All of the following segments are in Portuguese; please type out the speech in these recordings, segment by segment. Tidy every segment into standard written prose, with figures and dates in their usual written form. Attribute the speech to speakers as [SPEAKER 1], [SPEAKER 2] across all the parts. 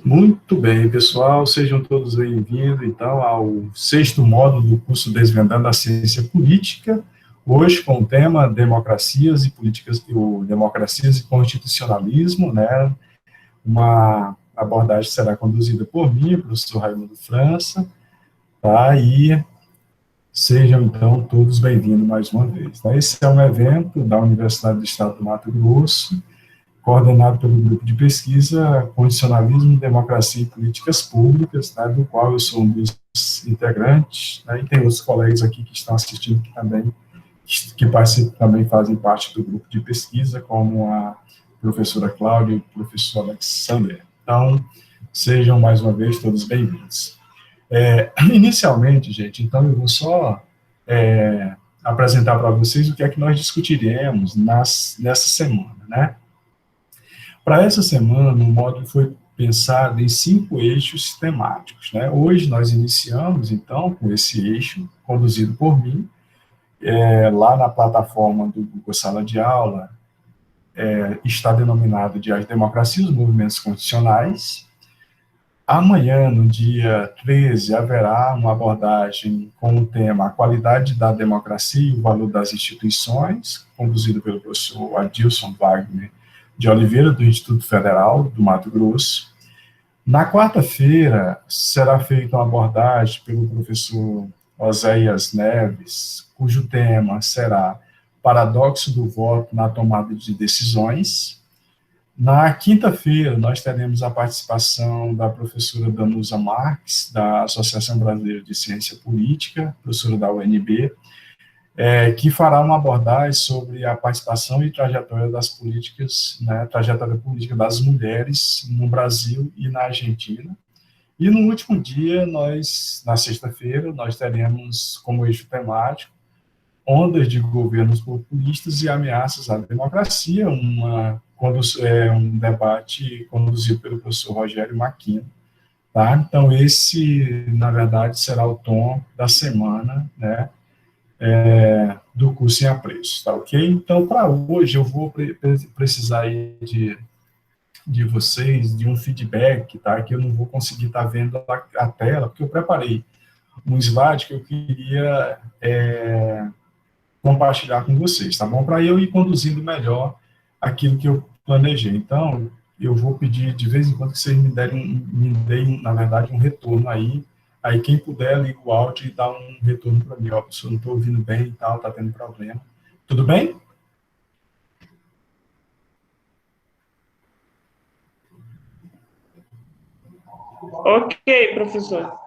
[SPEAKER 1] Muito bem, pessoal, sejam todos bem-vindos, então, ao sexto módulo do curso Desvendando a Ciência Política, hoje com o tema Democracias e Políticas, ou Democracias e Constitucionalismo, né, uma abordagem será conduzida por mim, professor Raimundo França, tá, e sejam, então, todos bem-vindos mais uma vez. Tá? Esse é um evento da Universidade do Estado do Mato Grosso, coordenado pelo grupo de pesquisa Condicionalismo, Democracia e Políticas Públicas, tá, do qual eu sou um dos integrantes, né, e tem outros colegas aqui que estão assistindo que participam, também fazem parte do grupo de pesquisa, como a professora Cláudia e o professor Alexander. Então, sejam mais uma vez todos bem-vindos. Inicialmente, gente, então eu vou só apresentar para vocês o que é que nós discutiremos nessa semana, né? Para essa semana, o módulo foi pensado em 5 eixos temáticos, né? Hoje nós iniciamos, então, com esse eixo, conduzido por mim, lá na plataforma do Google Sala de Aula, está denominado de As Democracias e os Movimentos Constitucionais. Amanhã, no dia 13, haverá uma abordagem com o tema A Qualidade da Democracia e o Valor das Instituições, conduzido pelo professor Adilson Wagner de Oliveira, do Instituto Federal do Mato Grosso. Na quarta-feira, será feita uma abordagem pelo professor Oséias Neves, cujo tema será Paradoxo do Voto na Tomada de Decisões. Na quinta-feira, nós teremos a participação da professora Danusa Marques, da Associação Brasileira de Ciência Política, professora da UNB, que fará uma abordagem sobre a participação e trajetória das políticas, né, trajetória política das mulheres no Brasil e na Argentina. E no último dia, na sexta-feira, nós teremos como eixo temático Ondas de Governos Populistas e Ameaças à Democracia, um debate conduzido pelo professor Rogério Maquino. Tá? Então, esse, na verdade, será o tom da semana, né, do curso em apreço, tá ok? Então, para hoje, eu vou precisar aí de vocês, de um feedback, tá? Que eu não vou conseguir estar vendo a tela, porque eu preparei um slide que eu queria compartilhar com vocês, tá bom? Para eu ir conduzindo melhor aquilo que eu planejei. Então, eu vou pedir de vez em quando que vocês me deem, na verdade, um retorno aí. Aí, quem puder, liga o áudio e dá um retorno para mim. Ó, professor, não estou ouvindo bem e tal, está tendo problema. Tudo bem?
[SPEAKER 2] Ok, professor.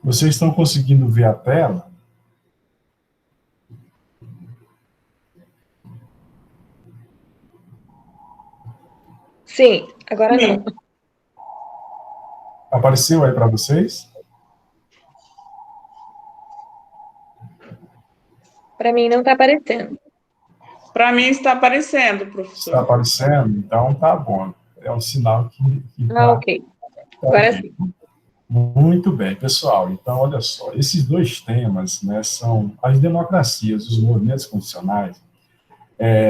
[SPEAKER 1] Vocês estão conseguindo ver a tela?
[SPEAKER 3] Sim, agora não.
[SPEAKER 1] Apareceu aí para vocês?
[SPEAKER 3] Para mim não está aparecendo.
[SPEAKER 2] Para mim está aparecendo, professor.
[SPEAKER 1] Está aparecendo? Então tá bom. É um sinal que tá,
[SPEAKER 3] ok. Agora sim.
[SPEAKER 1] Muito bem, pessoal. Então, olha só, esses dois temas, né, são as democracias, os movimentos constitucionais,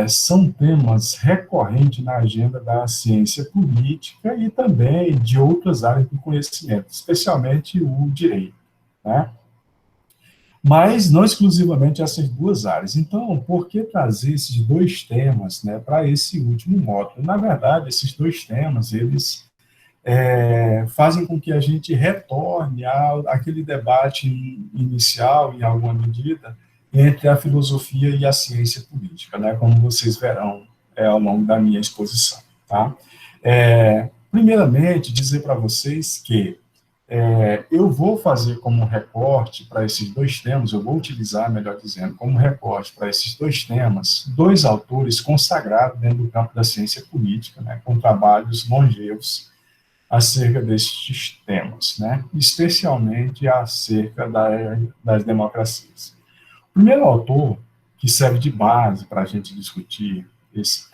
[SPEAKER 1] são temas recorrentes na agenda da ciência política e também de outras áreas do conhecimento, especialmente o direito, né? Mas não exclusivamente essas duas áreas. Então, por que trazer esses dois temas, né, para esse último módulo? Na verdade, esses dois temas, eles fazem com que a gente retorne àquele debate inicial, em alguma medida, entre a filosofia e a ciência política, né, como vocês verão ao longo da minha exposição. Tá? Primeiramente, dizer para vocês que eu vou fazer como recorte para esses dois temas, eu vou utilizar, melhor dizendo, como recorte para esses dois temas, dois autores consagrados dentro do campo da ciência política, né, com trabalhos longevos, acerca destes temas, né? Especialmente acerca das democracias. O primeiro autor que serve de base para a gente discutir esses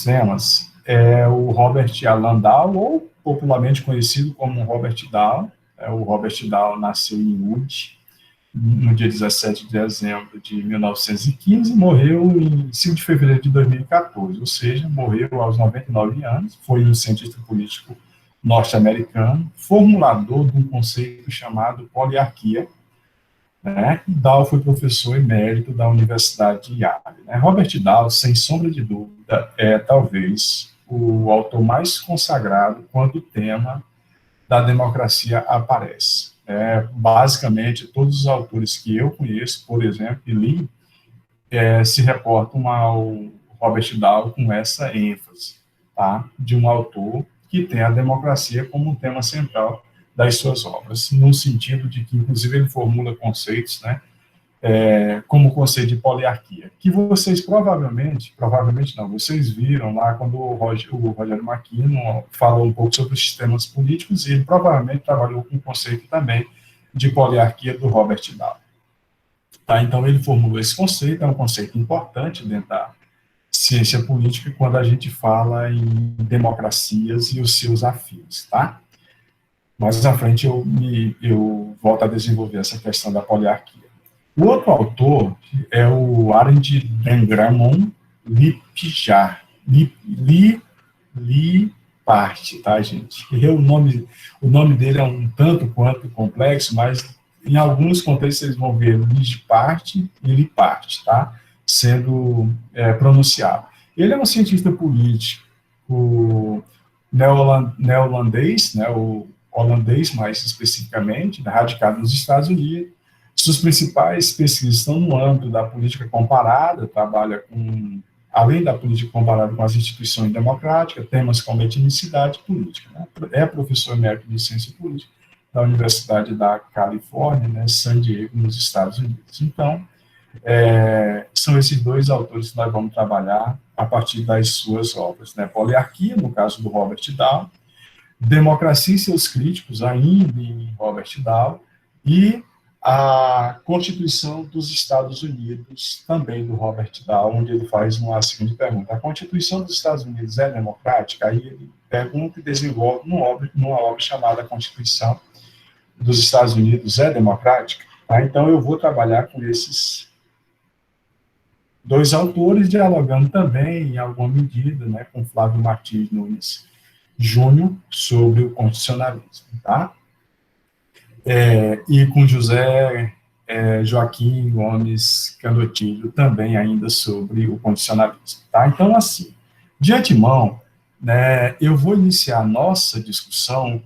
[SPEAKER 1] temas, é o Robert A. Landau, ou popularmente conhecido como Robert Dahl. O Robert Dahl nasceu em Łódź, no dia 17 de dezembro de 1915, e morreu em 5 de fevereiro de 2014, ou seja, morreu aos 99 anos, foi um cientista político norte-americano, formulador de um conceito chamado poliarquia, né? Dahl foi professor emérito da Universidade de Yale, né? Robert Dahl, sem sombra de dúvida, é talvez o autor mais consagrado quando o tema da democracia aparece. Basicamente, todos os autores que eu conheço, por exemplo, e li, se reportam ao Robert Dahl com essa ênfase, tá? De um autor que tem a democracia como um tema central das suas obras, no sentido de que, inclusive, ele formula conceitos, né, como o conceito de poliarquia, que vocês provavelmente não, vocês viram lá quando o Rogério Makino falou um pouco sobre os sistemas políticos, e ele provavelmente trabalhou com o conceito também de poliarquia do Robert Dahl. Tá? Então, ele formulou esse conceito, é um conceito importante dentro da ciência política quando a gente fala em democracias e os seus afins, tá? Mais à frente eu volto a desenvolver essa questão da poliarquia. O outro autor é o Arend Dengramon Lipart, tá, gente? O nome dele é um tanto quanto complexo, mas em alguns contextos vocês vão ver Lipart e Lipart, tá? Sendo pronunciado. Ele é um cientista político neozelandês, né, o holandês mais especificamente, radicado nos Estados Unidos. Suas principais pesquisas estão no âmbito da política comparada, trabalha com, além da política comparada com as instituições democráticas, temas como etnicidade política. Né? É professor emérito de ciência política da Universidade da Califórnia, né, San Diego, nos Estados Unidos. Então, são esses dois autores que nós vamos trabalhar a partir das suas obras, né? Poliarquia, no caso do Robert Dahl, Democracia e seus críticos, ainda em Robert Dahl, e a Constituição dos Estados Unidos, também do Robert Dahl, onde ele faz uma seguinte pergunta: a Constituição dos Estados Unidos é democrática? Aí ele pergunta e desenvolve numa obra chamada Constituição dos Estados Unidos é democrática? Tá? Então, eu vou trabalhar com esses dois autores, dialogando também, em alguma medida, né, com Flávio Martins Nunes Júnior, sobre o constitucionalismo, tá? E com José Joaquim Gomes Candotilho, também ainda sobre o constitucionalismo, tá? Então, assim, de antemão, né, eu vou iniciar a nossa discussão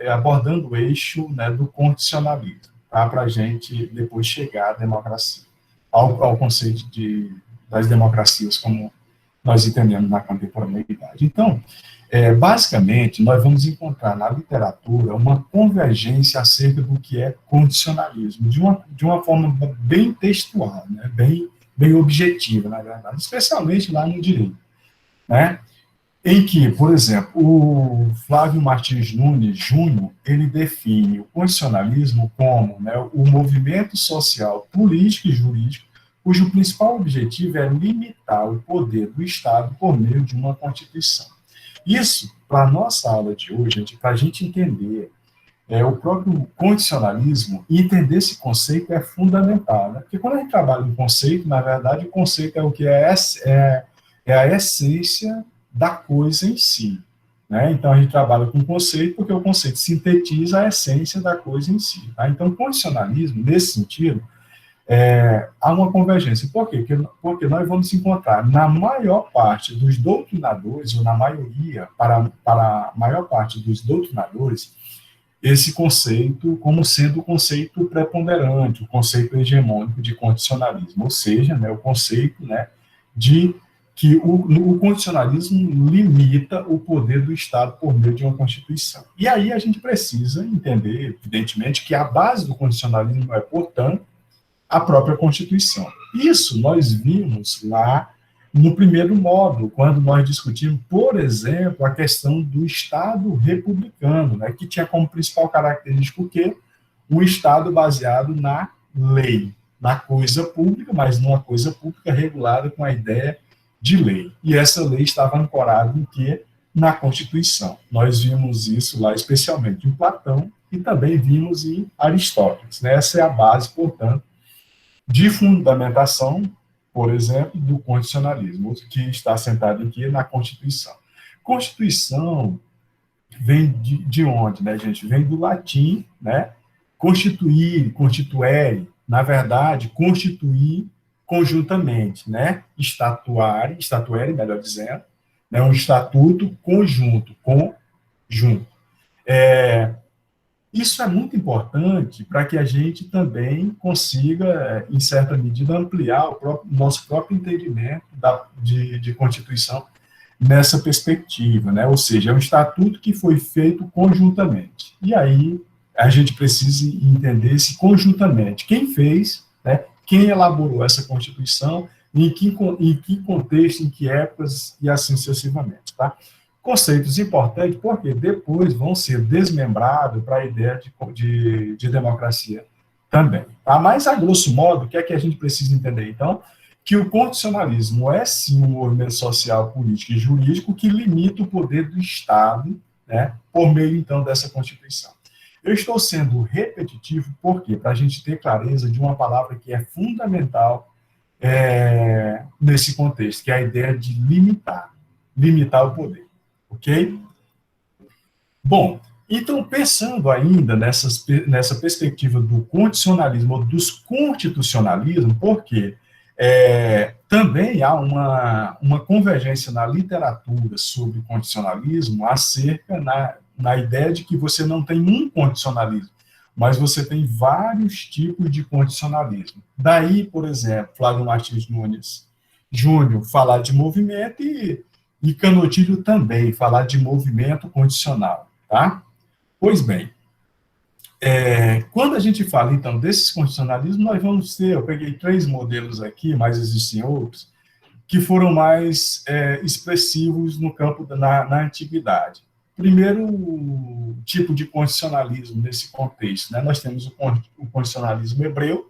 [SPEAKER 1] abordando o eixo, né, do constitucionalismo, tá? Para a gente depois chegar à democracia, ao conceito das democracias como nós entendemos na contemporaneidade. Então, basicamente, nós vamos encontrar na literatura uma convergência acerca do que é condicionalismo, de uma forma bem textual, né, bem objetiva, na verdade, especialmente lá no direito, né, em que, por exemplo, o Flávio Martins Nunes Júnior, ele define o condicionalismo como, né, o movimento social, político e jurídico cujo principal objetivo é limitar o poder do Estado por meio de uma Constituição. Isso, para a nossa aula de hoje, para a gente entender o próprio condicionalismo, e entender esse conceito é fundamental, né? Porque quando a gente trabalha em conceito, na verdade, o conceito é o que é a essência da coisa em si, né? Então, a gente trabalha com conceito porque o conceito sintetiza a essência da coisa em si, tá? Então, o condicionalismo, nesse sentido, há uma convergência. Por quê? Porque nós vamos encontrar, na maior parte dos doutrinadores, ou na maioria, para a maior parte dos doutrinadores, esse conceito como sendo o conceito preponderante, o conceito hegemônico de condicionalismo, ou seja, né, o conceito, né, de que o condicionalismo limita o poder do Estado por meio de uma Constituição. E aí a gente precisa entender, evidentemente, que a base do condicionalismo é, portanto, a própria Constituição. Isso nós vimos lá no primeiro módulo, quando nós discutimos, por exemplo, a questão do Estado republicano, né, que tinha como principal característica o quê? Um Estado baseado na lei, na coisa pública, mas numa coisa pública regulada com a ideia de lei. E essa lei estava ancorada em quê? Na Constituição. Nós vimos isso lá, especialmente em Platão, e também vimos em Aristóteles. Né? Essa é a base, portanto, de fundamentação, por exemplo, do constitucionalismo, que está assentado aqui na Constituição. Constituição vem de onde, né, gente? Vem do latim, né? Constituir, constituere, na verdade, constituir conjuntamente, né? Statuere, melhor dizendo, né? Um estatuto conjunto, conjunto. Isso é muito importante para que a gente também consiga, em certa medida, ampliar o nosso próprio entendimento de Constituição nessa perspectiva, né? Ou seja, é um estatuto que foi feito conjuntamente. E aí a gente precisa entender esse conjuntamente. Quem fez, né? Quem elaborou essa Constituição, em que contexto, em que épocas e assim sucessivamente, tá? Conceitos importantes, porque depois vão ser desmembrados para a ideia de democracia também. Tá? Mas, a grosso modo, o que é que a gente precisa entender, então? Que o constitucionalismo é, sim, um movimento social, político e jurídico que limita o poder do Estado, né, por meio, então, dessa Constituição. Eu estou sendo repetitivo, por quê? Para a gente ter clareza de uma palavra que é fundamental nesse contexto, que é a ideia de limitar o poder. Ok? Bom, então, pensando ainda nessa perspectiva do condicionalismo, ou dos constitucionalismos, porque também há uma convergência na literatura sobre condicionalismo acerca na ideia de que você não tem um condicionalismo, mas você tem vários tipos de condicionalismo. Daí, por exemplo, Flávio Martins Nunes Júnior falar de movimento e Canotilho também, falar de movimento condicional, tá? Pois bem, quando a gente fala, então, desses condicionalismos, nós vamos ter, eu peguei 3 modelos aqui, mas existem outros, que foram mais expressivos no campo na antiguidade. Primeiro tipo de condicionalismo nesse contexto, né? Nós temos o condicionalismo hebreu,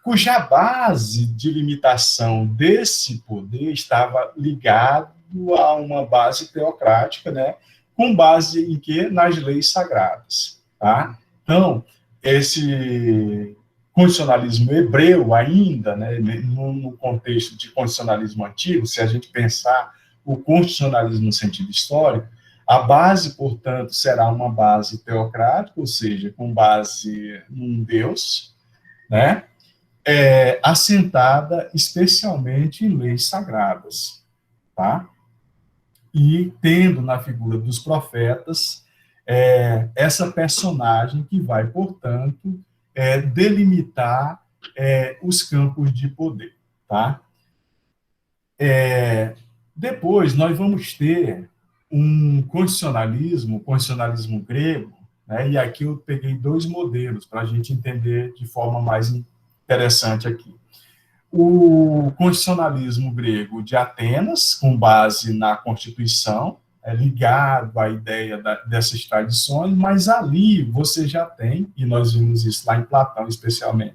[SPEAKER 1] cuja base de limitação desse poder estava ligado a uma base teocrática, né, com base em quê? Nas leis sagradas. Tá? Então, esse condicionalismo hebreu ainda, né, no contexto de condicionalismo antigo, se a gente pensar o constitucionalismo no sentido histórico, a base, portanto, será uma base teocrática, ou seja, com base num Deus, né, assentada especialmente em leis sagradas, tá? E tendo na figura dos profetas essa personagem que vai, portanto, delimitar os campos de poder, tá? Depois, nós vamos ter um constitucionalismo grego, né? E aqui eu peguei 2 modelos para a gente entender de forma mais interessante aqui. O constitucionalismo grego de Atenas, com base na Constituição, ligado à ideia dessas tradições, mas ali você já tem, e nós vimos isso lá em Platão, especialmente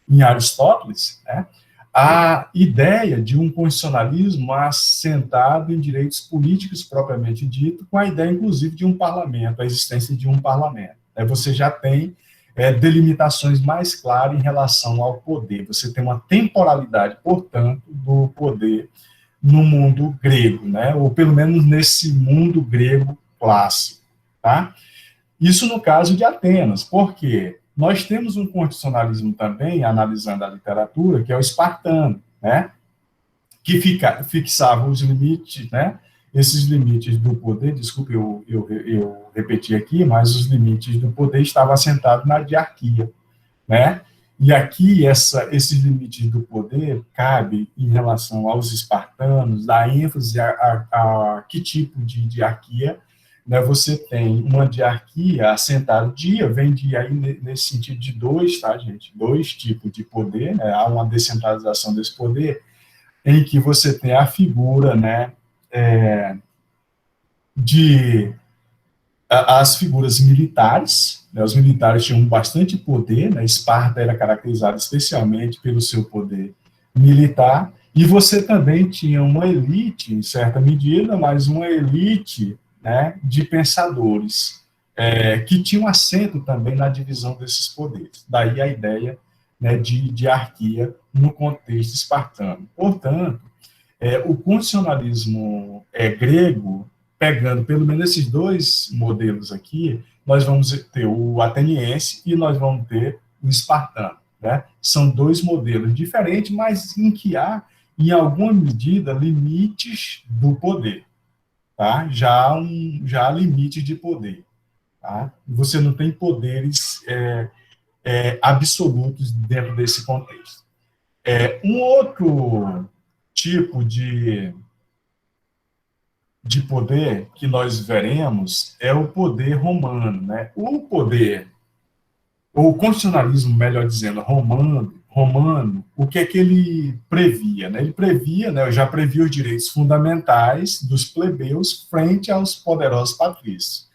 [SPEAKER 1] em Aristóteles, né, a ideia de um constitucionalismo assentado em direitos políticos propriamente dito, com a ideia, inclusive, de um parlamento, a existência de um parlamento. Você já tem delimitações mais claras em relação ao poder. Você tem uma temporalidade, portanto, do poder no mundo grego, né? Ou pelo menos nesse mundo grego clássico. Tá? Isso no caso de Atenas, porque nós temos um constitucionalismo também, analisando a literatura, que é o espartano, né? Que fixava os limites, né? Esses limites do poder, desculpe eu repeti aqui, mas os limites do poder estavam assentados na diarquia, né? E aqui, esses limites do poder cabe em relação aos espartanos, dá ênfase a que tipo de diarquia, né? Você tem uma diarquia assentada, vem de aí nesse sentido de 2, tá, gente? 2 tipos de poder, né? Há uma descentralização desse poder. em que você tem a figura, né, as figuras militares, né, os militares tinham bastante poder, né, Esparta era caracterizada especialmente pelo seu poder militar, e você também tinha uma elite, em certa medida, mas uma elite, né, de pensadores, que tinham assento também na divisão desses poderes. Daí a ideia, né, de hierarquia no contexto espartano. Portanto, o constitucionalismo grego, pegando pelo menos esses dois modelos aqui, nós vamos ter o ateniense e nós vamos ter o espartano. Né? São dois modelos diferentes, mas em que há, em alguma medida, limites do poder. Tá? Já há limites de poder. Tá? Você não tem poderes absolutos dentro desse contexto. Um outro tipo de poder que nós veremos é o poder romano, né? O constitucionalismo, melhor dizendo, romano, o que é que ele previa? Né? Ele previa, né, já previa os direitos fundamentais dos plebeus frente aos poderosos patrícios.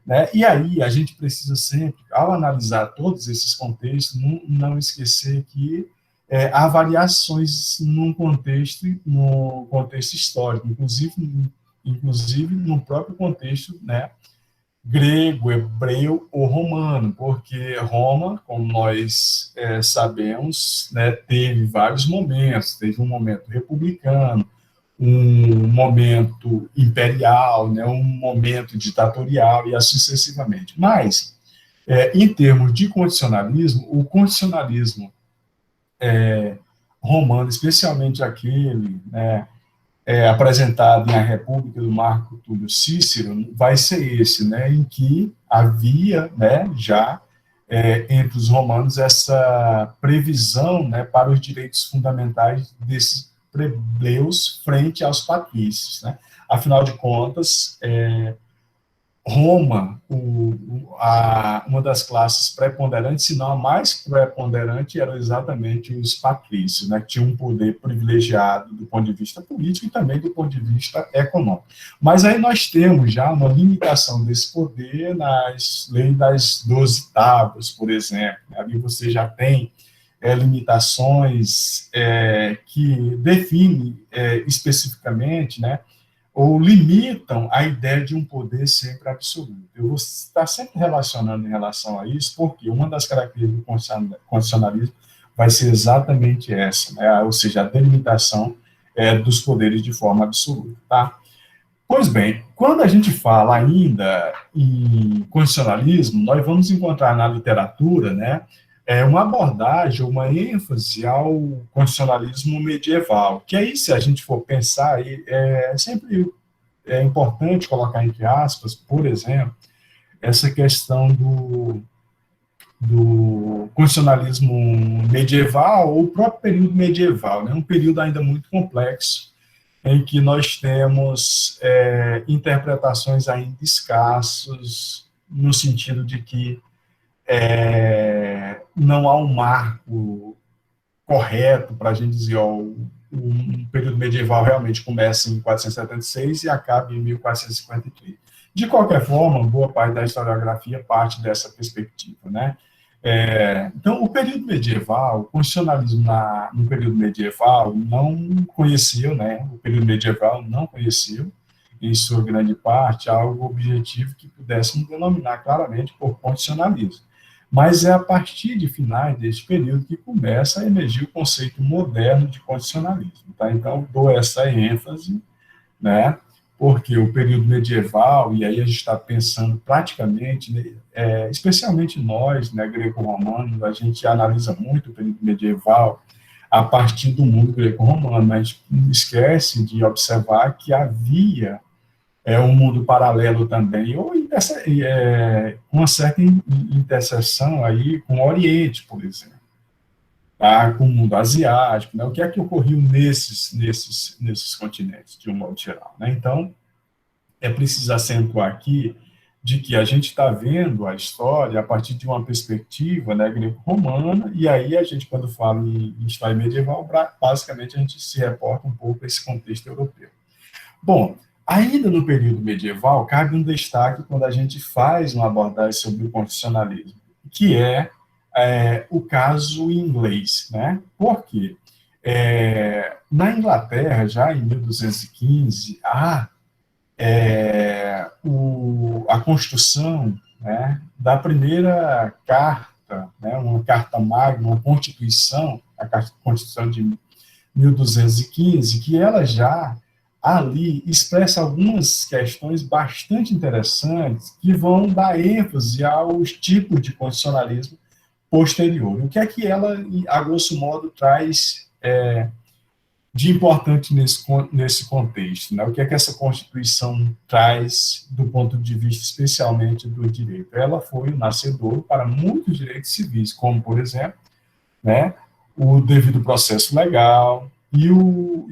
[SPEAKER 1] Né? E aí a gente precisa sempre, ao analisar todos esses contextos, não esquecer que há variações no contexto histórico, inclusive no próprio contexto, né, grego, hebreu ou romano, porque Roma, como nós sabemos, né, teve vários momentos, teve um momento republicano, um momento imperial, né, um momento ditatorial e assim sucessivamente. Mas, em termos de condicionalismo, o condicionalismo romano, especialmente aquele, né, apresentado na República do Marco Túlio Cícero, vai ser esse, né, em que havia, né, já entre os romanos essa previsão, né, para os direitos fundamentais desses plebeus frente aos patrícios, né? Afinal de contas, Roma, uma das classes preponderantes, se não a mais preponderante, eram exatamente os patrícios, né, que tinham um poder privilegiado do ponto de vista político e também do ponto de vista econômico. Mas aí nós temos já uma limitação desse poder nas leis das 12 tábuas, por exemplo. Ali você já tem limitações que definem especificamente, né, ou limitam a ideia de um poder sempre absoluto. Eu vou estar sempre relacionando em relação a isso, porque uma das características do constitucionalismo vai ser exatamente essa, né? Ou seja, a delimitação dos poderes de forma absoluta. Tá? Pois bem, quando a gente fala ainda em constitucionalismo, nós vamos encontrar na literatura, né, uma abordagem, uma ênfase ao constitucionalismo medieval, que aí, se a gente for pensar, sempre importante colocar entre aspas, por exemplo, essa questão do constitucionalismo medieval, ou o próprio período medieval, né, um período ainda muito complexo, em que nós temos interpretações ainda escassas, no sentido de que não há um marco correto para a gente dizer, um período medieval realmente começa em 476 e acaba em 1453. De qualquer forma, boa parte da historiografia parte dessa perspectiva, né? Então, o período medieval, o constitucionalismo no período medieval não conheceu, né? O período medieval não conheceu, em sua grande parte, algo objetivo que pudéssemos denominar claramente por constitucionalismo. Mas é a partir de finais deste período que começa a emergir o conceito moderno de constitucionalismo. Tá? Então, dou essa ênfase, né? Porque o período medieval, e aí a gente está pensando praticamente, né, especialmente nós, né, greco-romanos, a gente analisa muito o período medieval a partir do mundo greco-romano, mas não esquece de observar que havia um mundo paralelo também, ou uma certa interseção aí com o Oriente, por exemplo, tá? Com o mundo asiático, né? O que é que ocorreu nesses continentes, de um modo geral, né? Então, é preciso acentuar aqui, de que a gente está vendo a história a partir de uma perspectiva, né, greco-romana, e aí a gente, quando fala em história medieval, basicamente a gente se reporta um pouco a esse contexto europeu. Bom, ainda no período medieval, cabe um destaque quando a gente faz uma abordagem sobre o constitucionalismo, que é o caso inglês, né? Por quê? Na Inglaterra, já em 1215, a construção, né, da primeira carta, né, uma carta magna, uma constituição, a Constituição de 1215, que ela já ali expressa algumas questões bastante interessantes que vão dar ênfase aos tipos de constitucionalismo posterior. O que é que ela, a grosso modo, traz de importante nesse contexto, né? O que é que essa Constituição traz do ponto de vista especialmente do direito? Ela foi o nascedouro para muitos direitos civis, como, por exemplo, né, o devido processo legal e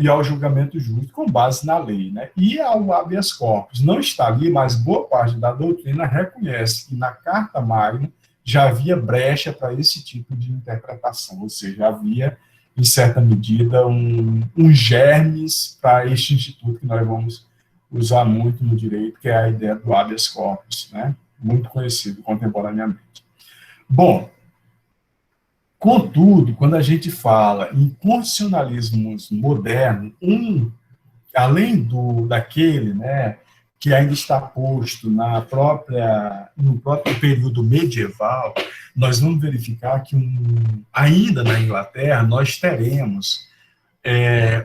[SPEAKER 1] ao julgamento justo com base na lei, né? E ao habeas corpus. Não está ali, mas boa parte da doutrina reconhece que na Carta Magna já havia brecha para esse tipo de interpretação, ou seja, havia em certa medida, germes para este instituto que nós vamos usar muito no direito, que é a ideia do habeas corpus, né? Muito conhecido contemporaneamente. Bom, contudo, quando a gente fala em constitucionalismos modernos, além daquele, né, que ainda está posto no próprio período medieval, nós vamos verificar que ainda na Inglaterra nós teremos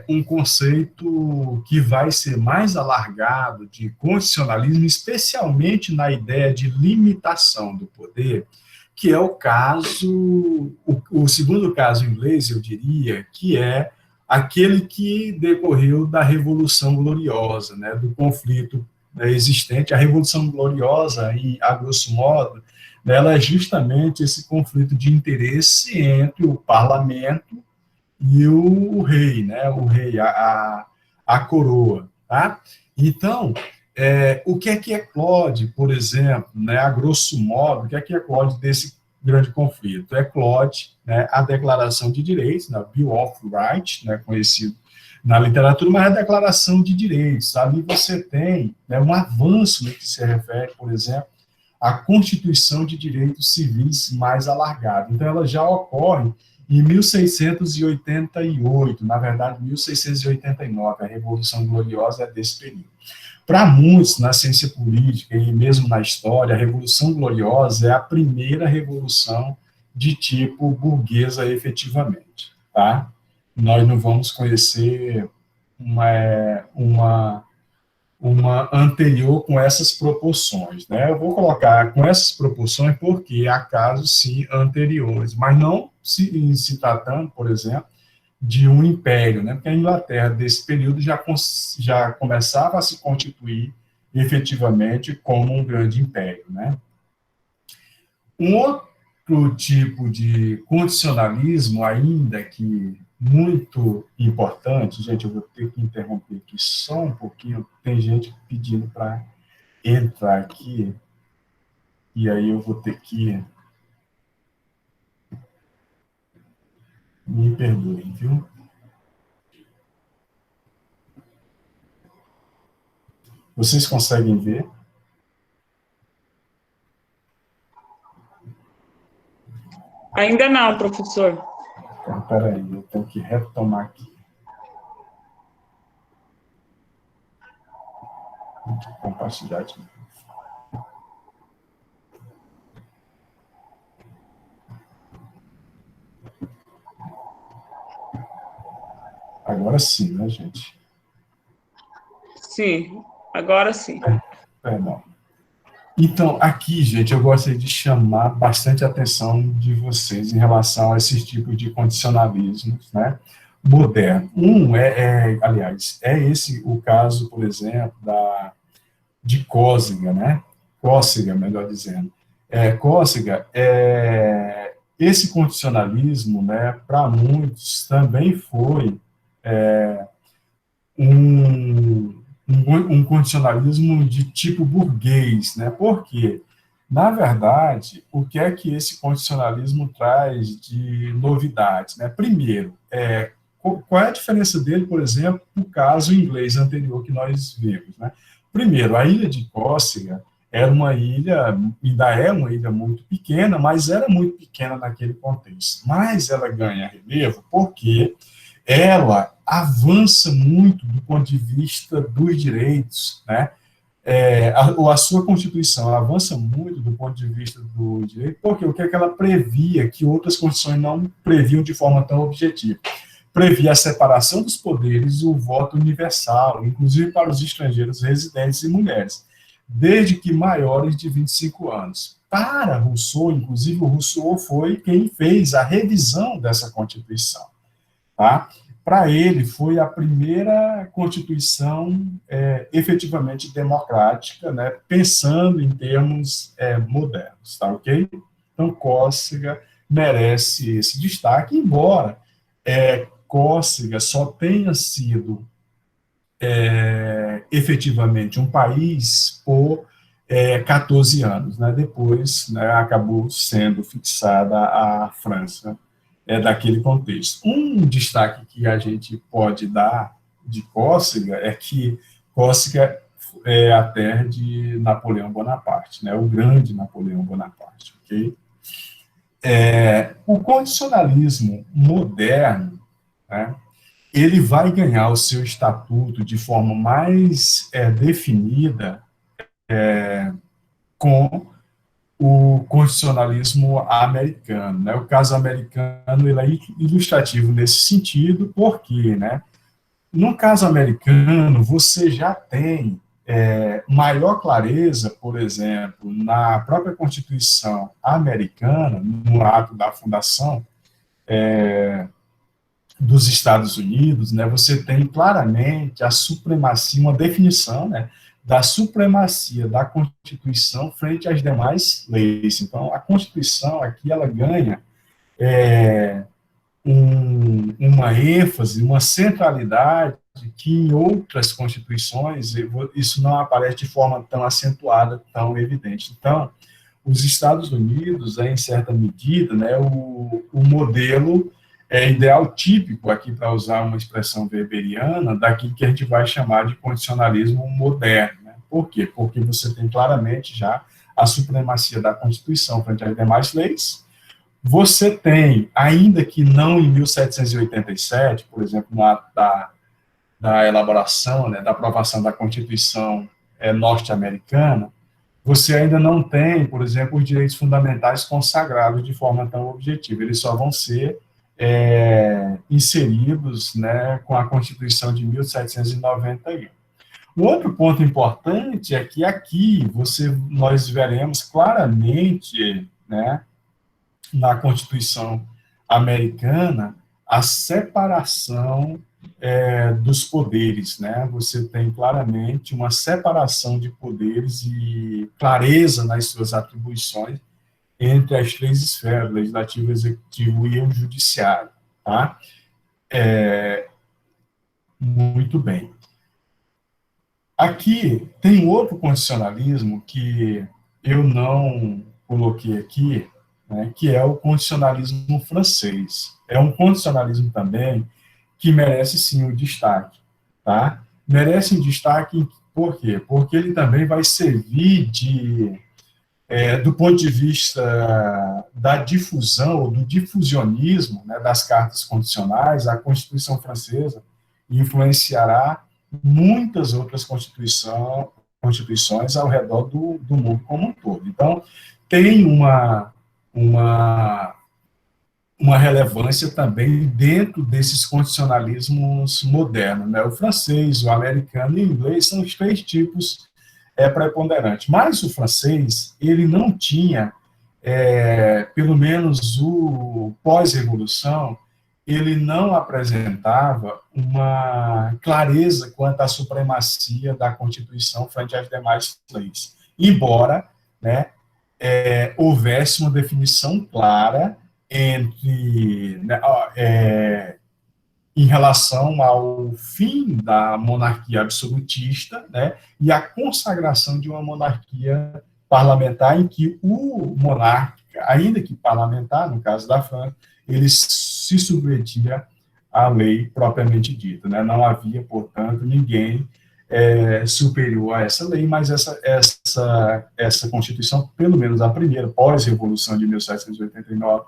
[SPEAKER 1] um conceito que vai ser mais alargado de constitucionalismo, especialmente na ideia de limitação do poder, que é o caso, o segundo caso inglês, eu diria, que é aquele que decorreu da Revolução Gloriosa, né, do conflito existente. A Revolução Gloriosa, a grosso modo, ela é justamente esse conflito de interesse entre o parlamento e o rei, né? O rei, a coroa, tá? Então, o que eclode, por exemplo, né, a grosso modo, o que eclode desse grande conflito? Eclode, né, a Declaração de Direitos, né, Bill of Rights, né, conhecido na literatura, mas a Declaração de Direitos. Ali você tem, né, um avanço no que se refere, por exemplo, à Constituição de Direitos Civis mais alargada. Então, ela já ocorre em 1688, na verdade, 1689, a Revolução Gloriosa é desse período. Para muitos, na ciência política e mesmo na história, a Revolução Gloriosa é a primeira revolução de tipo burguesa efetivamente, tá? Nós não vamos conhecer uma anterior com essas proporções, né? Eu vou colocar com essas proporções porque há casos, sim, anteriores, mas não se tratando, por exemplo, de um império, né? Porque a Inglaterra, desse período, já começava a se constituir efetivamente como um grande império, né? Um outro tipo de condicionalismo, ainda que muito importante, gente, eu vou ter que interromper aqui só um pouquinho, tem gente pedindo para entrar aqui, e aí eu vou ter que... Me perdoem, viu? Vocês conseguem ver?
[SPEAKER 2] Ainda não, professor.
[SPEAKER 1] Então, peraí, eu tenho que retomar aqui. Compartilhar de novo. Agora sim, né, gente?
[SPEAKER 2] Sim, agora sim.
[SPEAKER 1] Perdão. Então, aqui, gente, eu gostaria de chamar bastante a atenção de vocês em relação a esses tipos de condicionalismos, né, moderno. Aliás, esse o caso, por exemplo, de Cócega, né? Cócega, melhor dizendo. Cócega, esse condicionalismo, né, para muitos, também foi um um condicionalismo de tipo burguês, né? Por quê? Na verdade, o que é que esse condicionalismo traz de novidades, né? Primeiro, qual é a diferença dele, por exemplo, do caso inglês anterior que nós vimos, né? Primeiro, a ilha de Córcega era uma ilha, ainda é uma ilha muito pequena, mas era muito pequena naquele contexto. Mas ela ganha relevo porque ela avança muito do ponto de vista dos direitos, né? A sua Constituição avança muito do ponto de vista do direito, porque o que é que ela previa que outras constituições não previam de forma tão objetiva? Previa a separação dos poderes e o voto universal, inclusive para os estrangeiros residentes e mulheres, desde que maiores de 25 anos. Para Rousseau, inclusive, o Rousseau foi quem fez a revisão dessa Constituição. Tá? Para ele, foi a primeira Constituição efetivamente democrática, né, pensando em termos modernos, tá ok? Então, Córcega merece esse destaque, embora Córcega só tenha sido efetivamente um país por 14 anos, né? Depois, né, acabou sendo fixada a França daquele contexto. Um destaque que a gente pode dar de Córcega é que Córcega é a terra de Napoleão Bonaparte, né? O grande Napoleão Bonaparte, ok? O condicionalismo moderno, né, ele vai ganhar o seu estatuto de forma mais definida com o constitucionalismo americano, né? O caso americano ele é ilustrativo nesse sentido, porque, né, no caso americano, você já tem maior clareza, por exemplo, na própria Constituição americana, no ato da fundação dos Estados Unidos, né, você tem claramente a supremacia, uma definição, né, da supremacia da Constituição frente às demais leis. Então, a Constituição aqui, ela ganha uma ênfase, uma centralidade que em outras constituições isso não aparece de forma tão acentuada, tão evidente. Então, os Estados Unidos, em certa medida, né, o modelo ideal típico, aqui para usar uma expressão weberiana, daquilo que a gente vai chamar de condicionalismo moderno. Né? Por quê? Porque você tem claramente já a supremacia da Constituição frente às demais leis. Você tem, ainda que não em 1787, por exemplo, no ato da elaboração, né, da aprovação da Constituição norte-americana, você ainda não tem, por exemplo, os direitos fundamentais consagrados de forma tão objetiva. Eles só vão ser inseridos, né, com a Constituição de 1791. Um outro ponto importante é que aqui nós veremos claramente, né, na Constituição americana, a separação dos poderes, né? Você tem claramente uma separação de poderes e clareza nas suas atribuições entre as três esferas, legislativo, executivo e o judiciário, tá? Muito bem. Aqui tem outro condicionalismo que eu não coloquei aqui, né, que é o condicionalismo francês. É um condicionalismo também que merece, sim, o destaque, tá? Merece um destaque, por quê? Porque ele também vai servir do ponto de vista da difusão, ou do difusionismo, né, das cartas condicionais, a Constituição francesa influenciará muitas outras constituições ao redor do mundo como um todo. Então, tem uma relevância também dentro desses condicionalismos modernos, né? O francês, o americano e o inglês são os três tipos preponderantes. Mas o francês, ele não tinha, pelo menos o pós-revolução, ele não apresentava uma clareza quanto à supremacia da Constituição frente às demais leis. Embora, né, houvesse uma definição clara entre em relação ao fim da monarquia absolutista, né, e a consagração de uma monarquia parlamentar em que o monarca, ainda que parlamentar, no caso da França, ele se submetia à lei propriamente dita, né? Não havia, portanto, ninguém superior a essa lei, mas essa Constituição, pelo menos a primeira, pós-revolução de 1789,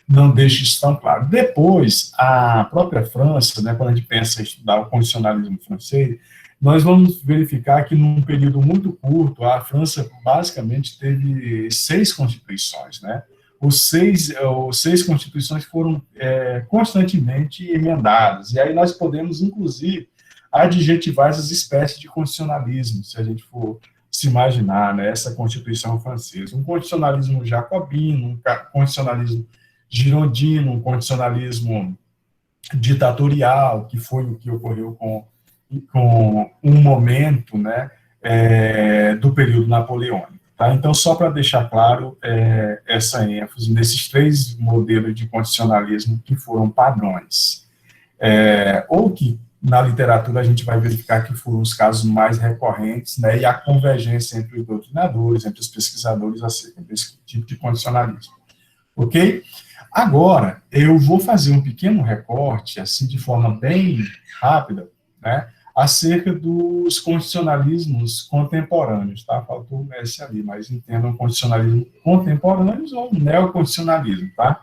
[SPEAKER 1] não deixa isso tão claro. Depois, a própria França, né, quando a gente pensa em estudar o constitucionalismo francês, nós vamos verificar que, num período muito curto, a França basicamente teve 6 constituições, né? Os seis constituições foram constantemente emendadas, e aí nós podemos, inclusive, adjetivar essas espécies de constitucionalismo, se a gente for se imaginar, né, essa Constituição francesa. Um constitucionalismo jacobino, um constitucionalismo girondino, um constitucionalismo ditatorial, que foi o que ocorreu com um momento, né, do período napoleônico. Tá? Então, só para deixar claro essa ênfase nesses 3 modelos de constitucionalismo que foram padrões, ou que na literatura a gente vai verificar que foram os casos mais recorrentes, né, e a convergência entre os doutrinadores, entre os pesquisadores acerca desse tipo de condicionalismo. Ok? Agora, eu vou fazer um pequeno recorte, assim, de forma bem rápida, né, acerca dos constitucionalismos contemporâneos, tá? Faltou o S ali, mas entendam constitucionalismo contemporâneos ou neoconstitucionalismo, tá?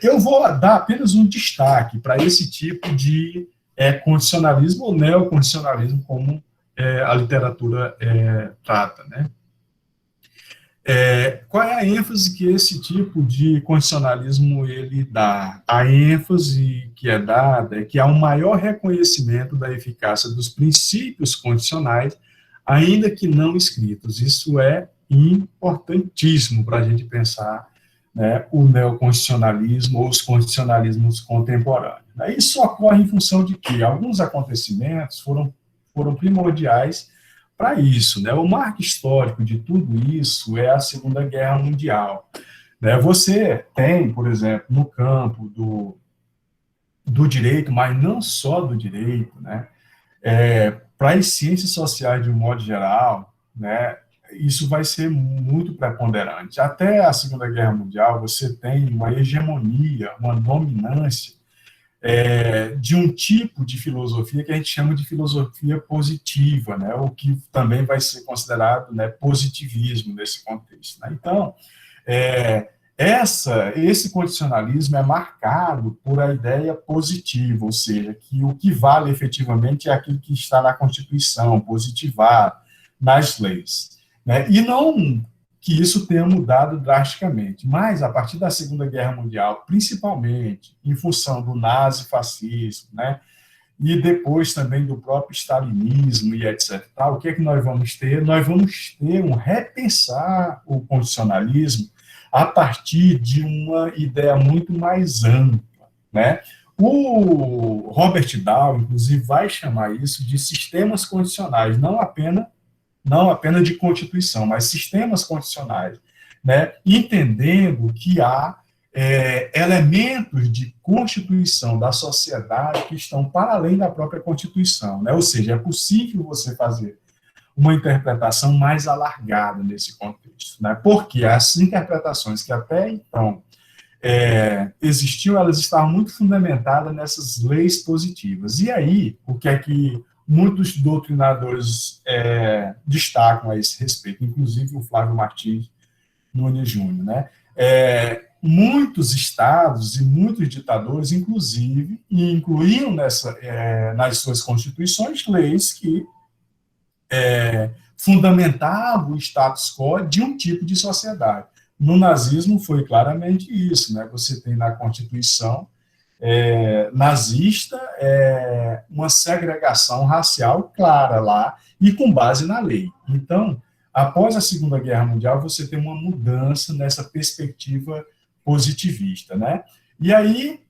[SPEAKER 1] Eu vou dar apenas um destaque para esse tipo de constitucionalismo ou neoconstitucionalismo, como a literatura trata, né? Qual é a ênfase que esse tipo de constitucionalismo ele dá? A ênfase que é dada é que há um maior reconhecimento da eficácia dos princípios constitucionais, ainda que não escritos. Isso é importantíssimo para a gente pensar, né, o neoconstitucionalismo ou os constitucionalismos contemporâneos. Isso ocorre em função de que alguns acontecimentos foram primordiais para isso, né? O marco histórico de tudo isso é a Segunda Guerra Mundial, né? Você tem, por exemplo, no campo do direito, mas não só do direito, né? Para as ciências sociais de um modo geral, né? Isso vai ser muito preponderante. Até a Segunda Guerra Mundial, você tem uma hegemonia, uma dominância de um tipo de filosofia que a gente chama de filosofia positiva, né, o que também vai ser considerado, né, positivismo nesse contexto. Né? Então, esse condicionalismo é marcado por a ideia positiva, ou seja, que o que vale efetivamente é aquilo que está na Constituição, positivado, nas leis. Né? E não que isso tenha mudado drasticamente, mas a partir da Segunda Guerra Mundial, principalmente em função do nazifascismo, né, e depois também do próprio stalinismo e etc. O que é que nós vamos ter? Nós vamos ter um repensar o constitucionalismo a partir de uma ideia muito mais ampla, né? O Robert Dahl, inclusive, vai chamar isso de sistemas constitucionais, não apenas de Constituição, mas sistemas constitucionais, né? Entendendo que há elementos de constituição da sociedade que estão para além da própria Constituição, né? Ou seja, é possível você fazer uma interpretação mais alargada nesse contexto, né? Porque as interpretações que até então existiam, elas estavam muito fundamentadas nessas leis positivas. E aí, o que é que muitos doutrinadores destacam a esse respeito, inclusive o Flávio Martins Nunes Júnior, né? Muitos estados e muitos ditadores, inclusive, incluíam nas suas constituições leis que fundamentavam o status quo de um tipo de sociedade. No nazismo foi claramente isso, né? Você tem na Constituição nazista uma segregação racial clara lá e com base na lei. Então, após a Segunda Guerra Mundial, você tem uma mudança nessa perspectiva positivista, né? E aí,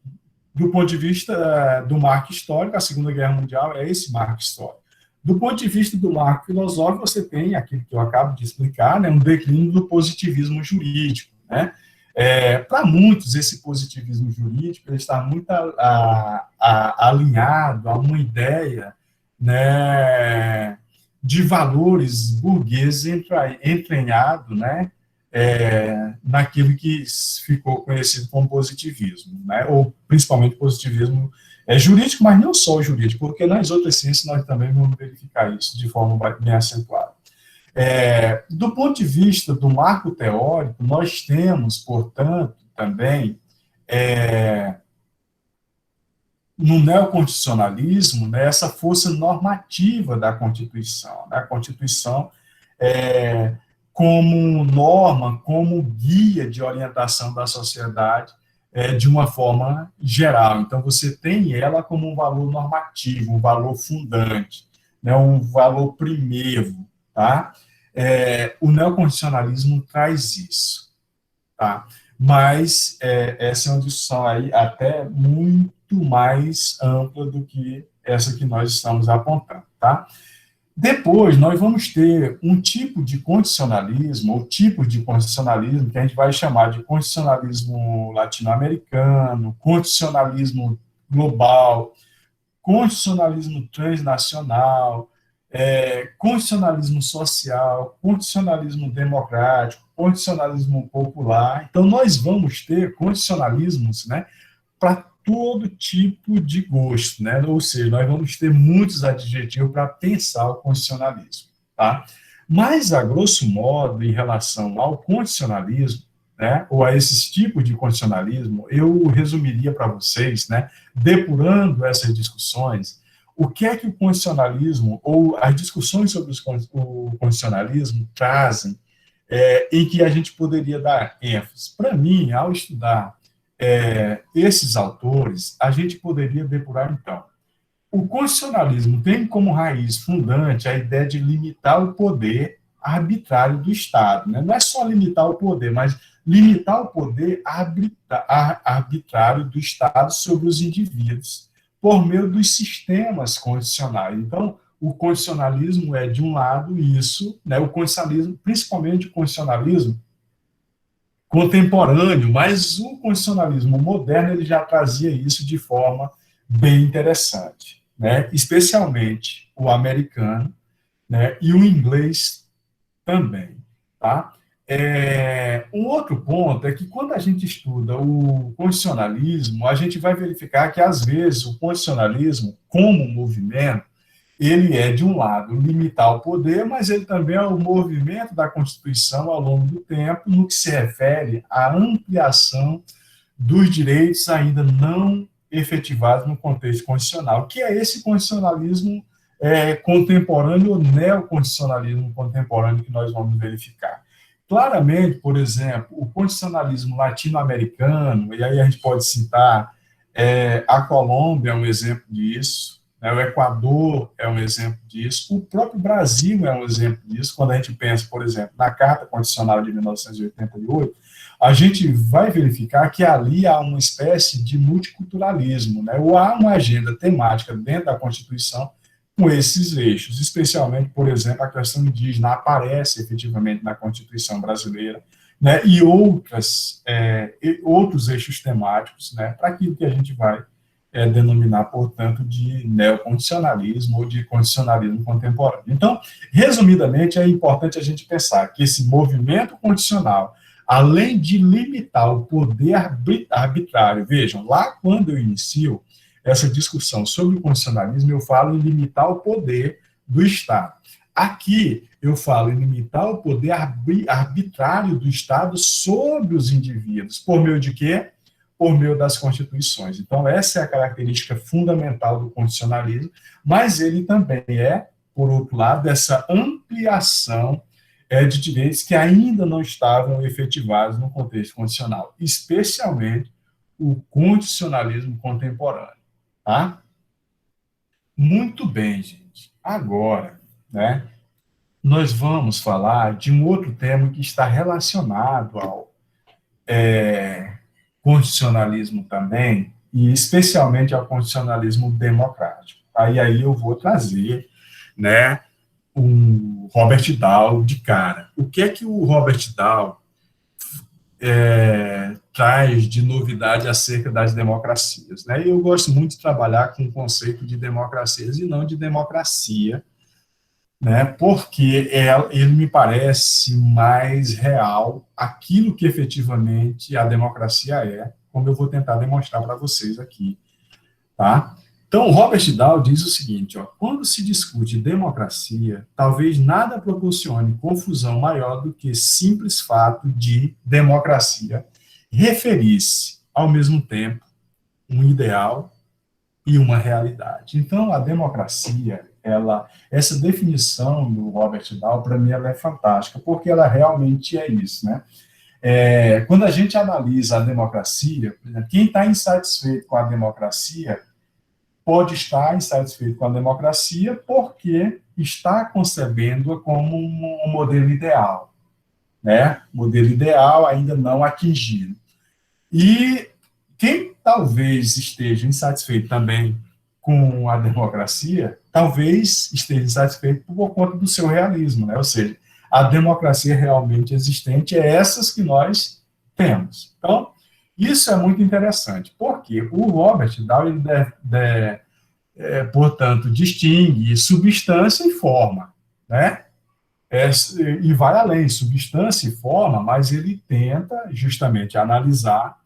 [SPEAKER 1] do ponto de vista do marco histórico, a Segunda Guerra Mundial é esse marco histórico. Do ponto de vista do marco filosófico, você tem aquilo que eu acabo de explicar, né, um declínio do positivismo jurídico, né? Para muitos, esse positivismo jurídico ele está muito alinhado a uma ideia, né, de valores burgueses entranhado, né, naquilo que ficou conhecido como positivismo, né, ou principalmente positivismo jurídico, mas não só jurídico, porque nas outras ciências nós também vamos verificar isso de forma bem acentuada. Do ponto de vista do marco teórico, nós temos, portanto, também, no neoconstitucionalismo, né, essa força normativa da Constituição. Né? A Constituição como norma, como guia de orientação da sociedade de uma forma geral. Então, você tem ela como um valor normativo, um valor fundante, né, um valor primevo, tá? O neoconstitucionalismo traz isso, tá? Mas essa é uma discussão aí até muito mais ampla do que essa que nós estamos apontando, tá? Depois, nós vamos ter um tipo de constitucionalismo, ou tipos de constitucionalismo, que a gente vai chamar de constitucionalismo latino-americano, constitucionalismo global, constitucionalismo transnacional, constitucionalismo social, constitucionalismo democrático, constitucionalismo popular. Então, nós vamos ter constitucionalismos, né, para todo tipo de gosto, né? Ou seja, nós vamos ter muitos adjetivos para pensar o constitucionalismo, tá? Mas, a grosso modo, em relação ao constitucionalismo, né, ou a esses tipos de constitucionalismo, eu resumiria para vocês, né, depurando essas discussões, o que é que o constitucionalismo, ou as discussões sobre o constitucionalismo trazem, em que a gente poderia dar ênfase. Para mim, ao estudar esses autores, a gente poderia depurar, então. O constitucionalismo tem como raiz fundante a ideia de limitar o poder arbitrário do Estado. Né? Não é só limitar o poder, mas limitar o poder arbitrário do Estado sobre os indivíduos, por meio dos sistemas constitucionais. Então, o constitucionalismo é, de um lado, isso, né? O constitucionalismo, principalmente o constitucionalismo contemporâneo, mas o constitucionalismo moderno ele já trazia isso de forma bem interessante, né? Especialmente o americano, né? E o inglês também, tá? Um outro ponto é que quando a gente estuda o constitucionalismo, a gente vai verificar que, às vezes, o constitucionalismo, como movimento, ele é, de um lado, limitar o poder, mas ele também é o movimento da Constituição ao longo do tempo, no que se refere à ampliação dos direitos ainda não efetivados no contexto constitucional, que é esse constitucionalismo contemporâneo, ou neoconstitucionalismo contemporâneo, que nós vamos verificar. Claramente, por exemplo, o constitucionalismo latino-americano, e aí a gente pode citar a Colômbia é um exemplo disso, né, o Equador é um exemplo disso, o próprio Brasil é um exemplo disso. Quando a gente pensa, por exemplo, na Carta Constitucional de 1988, a gente vai verificar que ali há uma espécie de multiculturalismo, né, ou há uma agenda temática dentro da Constituição com esses eixos, especialmente, por exemplo, a questão indígena aparece efetivamente na Constituição brasileira, né, e outros eixos temáticos, né, para aquilo que a gente vai denominar, portanto, de neoconstitucionalismo ou de constitucionalismo contemporâneo. Então, resumidamente, é importante a gente pensar que esse movimento constitucional, além de limitar o poder arbitrário, vejam, lá quando eu inicio essa discussão sobre o constitucionalismo, eu falo em limitar o poder do Estado. Aqui, eu falo em limitar o poder arbitrário do Estado sobre os indivíduos. Por meio de quê? Por meio das constituições. Então, essa é a característica fundamental do constitucionalismo, mas ele também por outro lado, essa ampliação de direitos que ainda não estavam efetivados no contexto constitucional, especialmente o constitucionalismo contemporâneo. Tá? Muito bem, gente. Agora, né, nós vamos falar de um outro tema que está relacionado ao constitucionalismo também, e especialmente ao constitucionalismo democrático. Aí eu vou trazer, né, o Robert Dahl de cara. O que é que o Robert Dahl traz de novidade acerca das democracias, né? E eu gosto muito de trabalhar com o conceito de democracias e não de democracia, né? Porque ele me parece mais real aquilo que efetivamente a democracia é, como eu vou tentar demonstrar para vocês aqui, tá? Então, Robert Dahl diz o seguinte, ó, quando se discute democracia, talvez nada proporcione confusão maior do que simples fato de democracia referir-se, ao mesmo tempo, um ideal e uma realidade. Então, a democracia, essa definição do Robert Dahl, para mim, ela é fantástica, porque ela realmente é isso, né? Quando a gente analisa a democracia, por exemplo, quem está insatisfeito com a democracia pode estar insatisfeito com a democracia porque está concebendo-a como um modelo ideal, né? Modelo ideal ainda não atingido. E quem talvez esteja insatisfeito também com a democracia, talvez esteja insatisfeito por conta do seu realismo, né? Ou seja, a democracia realmente existente é essas que nós temos. Então, isso é muito interessante, porque o Robert Dahl, ele portanto, distingue substância e forma, né? E vai além, substância e forma, mas ele tenta justamente analisar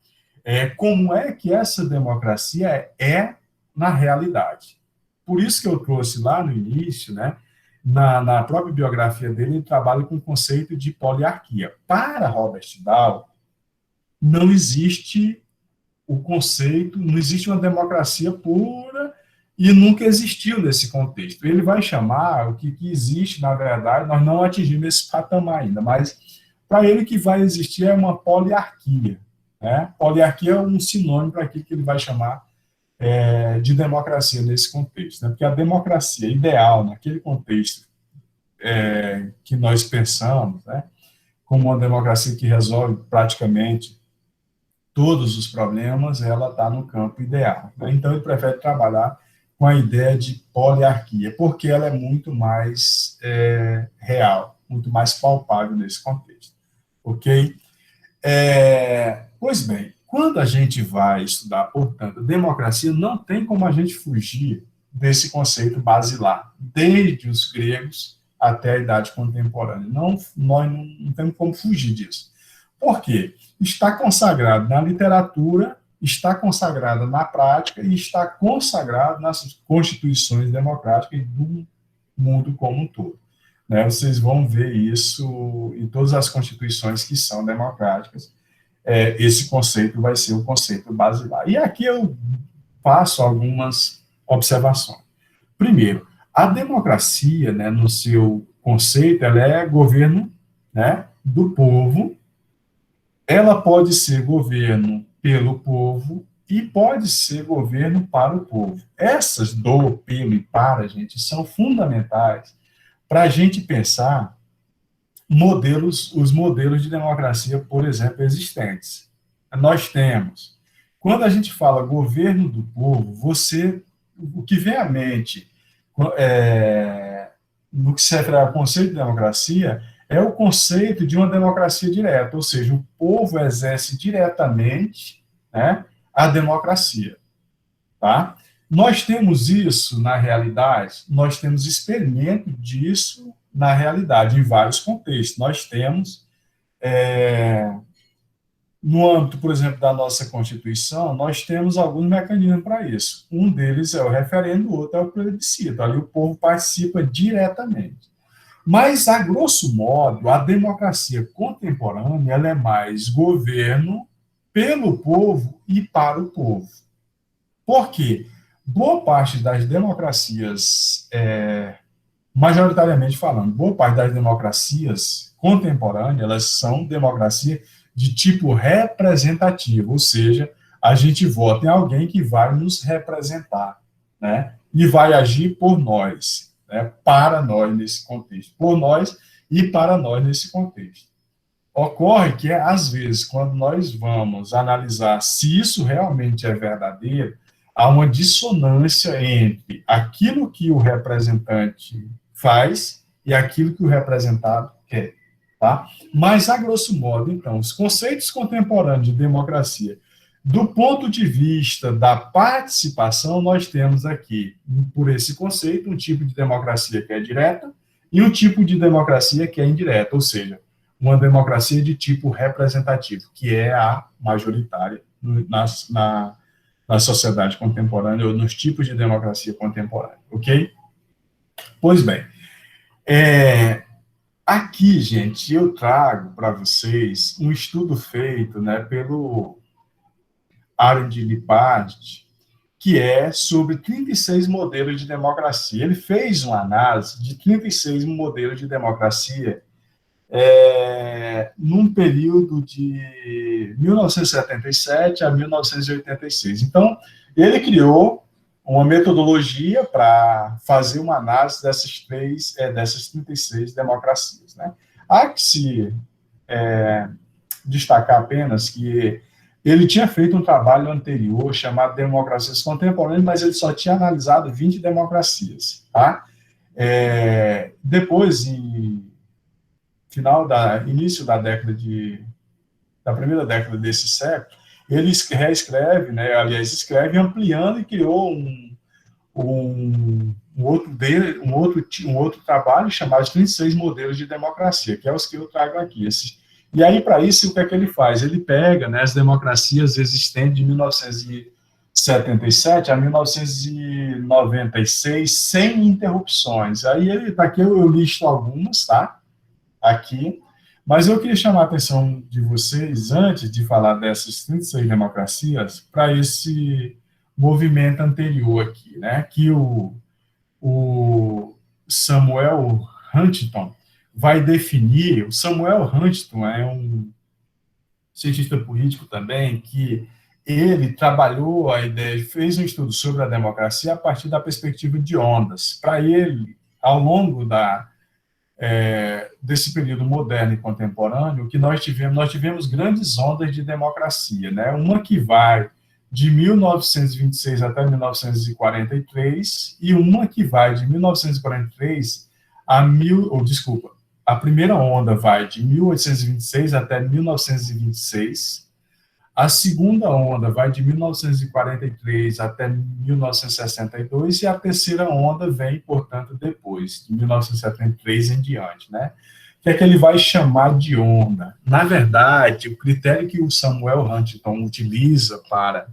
[SPEAKER 1] como é que essa democracia é na realidade. Por isso que eu trouxe lá no início, né, na própria biografia dele, ele trabalha com o conceito de poliarquia. Para Robert Dahl, não existe o conceito, não existe uma democracia pura e nunca existiu nesse contexto. Ele vai chamar o que existe, na verdade, nós não atingimos esse patamar ainda, mas para ele o que vai existir é uma poliarquia. Né? Poliarquia é um sinônimo para aquilo que ele vai chamar de democracia nesse contexto. Né? Porque a democracia ideal, naquele contexto que nós pensamos, né, como uma democracia que resolve praticamente todos os problemas, ela está no campo ideal. Né? Então, ele prefere trabalhar com a ideia de poliarquia, porque ela é muito mais real, muito mais palpável nesse contexto. Ok? Pois bem, quando a gente vai estudar, portanto, democracia, não tem como a gente fugir desse conceito basilar, desde os gregos até a idade contemporânea. Nós não temos como fugir disso. Por quê? Está consagrado na literatura, está consagrado na prática e está consagrado nas constituições democráticas do mundo como um todo. Né? Vocês vão ver isso em todas as constituições que são democráticas. Esse conceito vai ser o conceito basilar. E aqui eu faço algumas observações. Primeiro, a democracia, né, no seu conceito, ela é governo, né, do povo. Ela pode ser governo pelo povo e pode ser governo para o povo. Essas do, pelo e para, gente, são fundamentais para a gente pensar os modelos de democracia, por exemplo, existentes. Nós temos, quando a gente fala governo do povo, o que vem à mente no que se refere ao conceito de democracia é o conceito de uma democracia direta, ou seja, o povo exerce diretamente, né, a democracia. Tá? Nós temos isso na realidade, nós temos experimento disso na realidade, em vários contextos. Nós temos, no âmbito, por exemplo, da nossa Constituição, nós temos alguns mecanismos para isso. Um deles é o referendo, o outro é o plebiscito. Ali o povo participa diretamente. Mas, a grosso modo, a democracia contemporânea ela é mais governo pelo povo e para o povo. Por quê? Boa parte das democracias, majoritariamente falando, boa parte das democracias contemporâneas, elas são democracia de tipo representativo, ou seja, a gente vota em alguém que vai nos representar, né? E vai agir por nós, né? Para nós nesse contexto, por nós e para nós nesse contexto. Ocorre que, às vezes, quando nós vamos analisar se isso realmente é verdadeiro, há uma dissonância entre aquilo que o representante faz e aquilo que o representado quer. tá? Mas, a grosso modo, então, os conceitos contemporâneos de democracia, do ponto de vista da participação, nós temos aqui, por esse conceito, um tipo de democracia que é direta e um tipo de democracia que é indireta, ou seja, uma democracia de tipo representativo, que é a majoritária na sociedade contemporânea ou nos tipos de democracia contemporânea, ok? Pois bem, aqui, gente, eu trago para vocês um estudo feito, né, pelo Arend Lipart, que é sobre 36 modelos de democracia. Ele fez uma análise de 36 modelos de democracia num período de 1977 a 1986. Então, ele criou uma metodologia para fazer uma análise dessas 36 democracias, né? Há que se destacar apenas que ele tinha feito um trabalho anterior chamado Democracias Contemporâneas, mas ele só tinha analisado 20 democracias, tá? Depois, início da primeira década desse século, ele reescreve, né, aliás, escreve ampliando e criou um outro trabalho chamado 36 modelos de democracia, que é os que eu trago aqui. E aí, para isso, o que é que ele faz? Ele pega, né, as democracias existentes de 1977 a 1996, sem interrupções. Aí, aqui eu listo algumas, tá? Aqui, mas eu queria chamar a atenção de vocês, antes de falar dessas 36 democracias, para esse movimento anterior aqui, né, que o Samuel Huntington vai definir. O Samuel Huntington é um cientista político também, que ele trabalhou a ideia, fez um estudo sobre a democracia a partir da perspectiva de ondas. Para ele, ao longo desse período moderno e contemporâneo, que nós tivemos grandes ondas de democracia, né? Uma que vai de 1926 até 1943 e uma que vai de 1943 a primeira onda vai de 1826 até 1926, a segunda onda vai de 1943 até 1962 e a terceira onda vem, portanto, depois, de 1973 em diante, né? O que é que ele vai chamar de onda? Na verdade, o critério que o Samuel Huntington utiliza para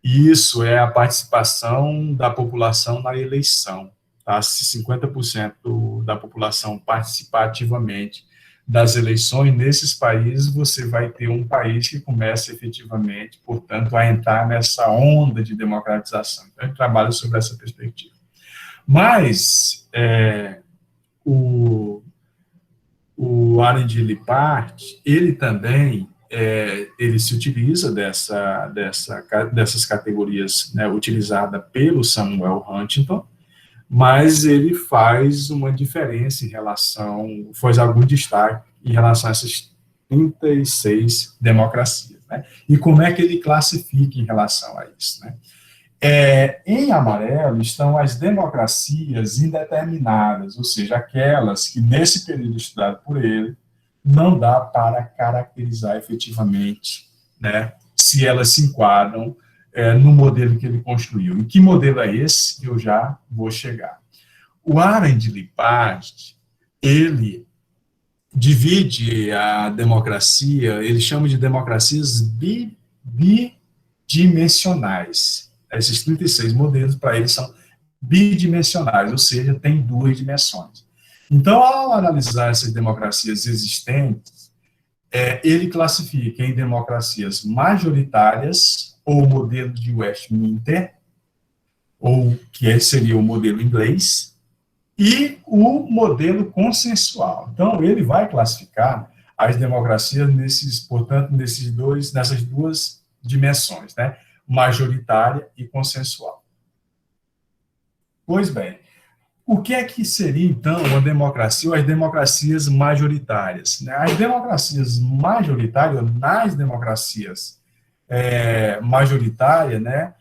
[SPEAKER 1] isso é a participação da população na eleição. Tá? Se 50% da população participar ativamente das eleições, nesses países você vai ter um país que começa efetivamente, portanto, a entrar nessa onda de democratização. Então, ele trabalha sobre essa perspectiva. Mas o Arend Lipart, ele também ele se utiliza dessas categorias, né, utilizada pelo Samuel Huntington, mas ele faz uma diferença faz algum destaque em relação a essas 36 democracias, né? E como é que ele classifica em relação a isso, né? Em amarelo estão as democracias indeterminadas, ou seja, aquelas que, nesse período estudado por ele, não dá para caracterizar efetivamente, né, se elas se enquadram no modelo que ele construiu. E que modelo é esse? Eu já vou chegar. O Arend Lipart, ele divide a democracia, ele chama de democracias bidimensionais. Esses 36 modelos, para ele, são bidimensionais, ou seja, tem duas dimensões. Então, ao analisar essas democracias existentes, ele classifica em democracias majoritárias, ou modelo de Westminster, ou que seria o modelo inglês, e o modelo consensual. Então, ele vai classificar as democracias nessas duas dimensões, né? Majoritária e consensual. Pois bem, o que é que seria, então, uma democracia ou as democracias majoritárias? As democracias majoritárias, nas democracias majoritárias, né,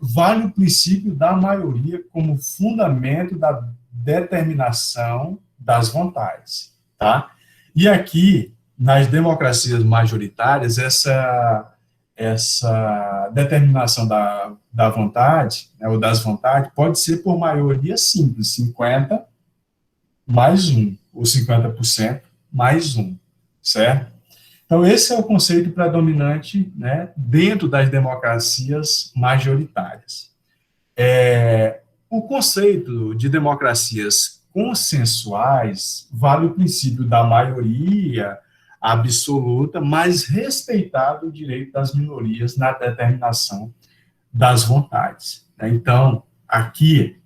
[SPEAKER 1] vale o princípio da maioria como fundamento da determinação das vontades. tá? E aqui, nas democracias majoritárias, essa determinação da vontade, né, ou das vontades, pode ser por maioria simples, 50 mais 1, ou 50% mais 1, certo? Então, esse é o conceito predominante, né, dentro das democracias majoritárias. O conceito de democracias consensuais vale o princípio da maioria absoluta, mas respeitado o direito das minorias na determinação das vontades. Então, aqui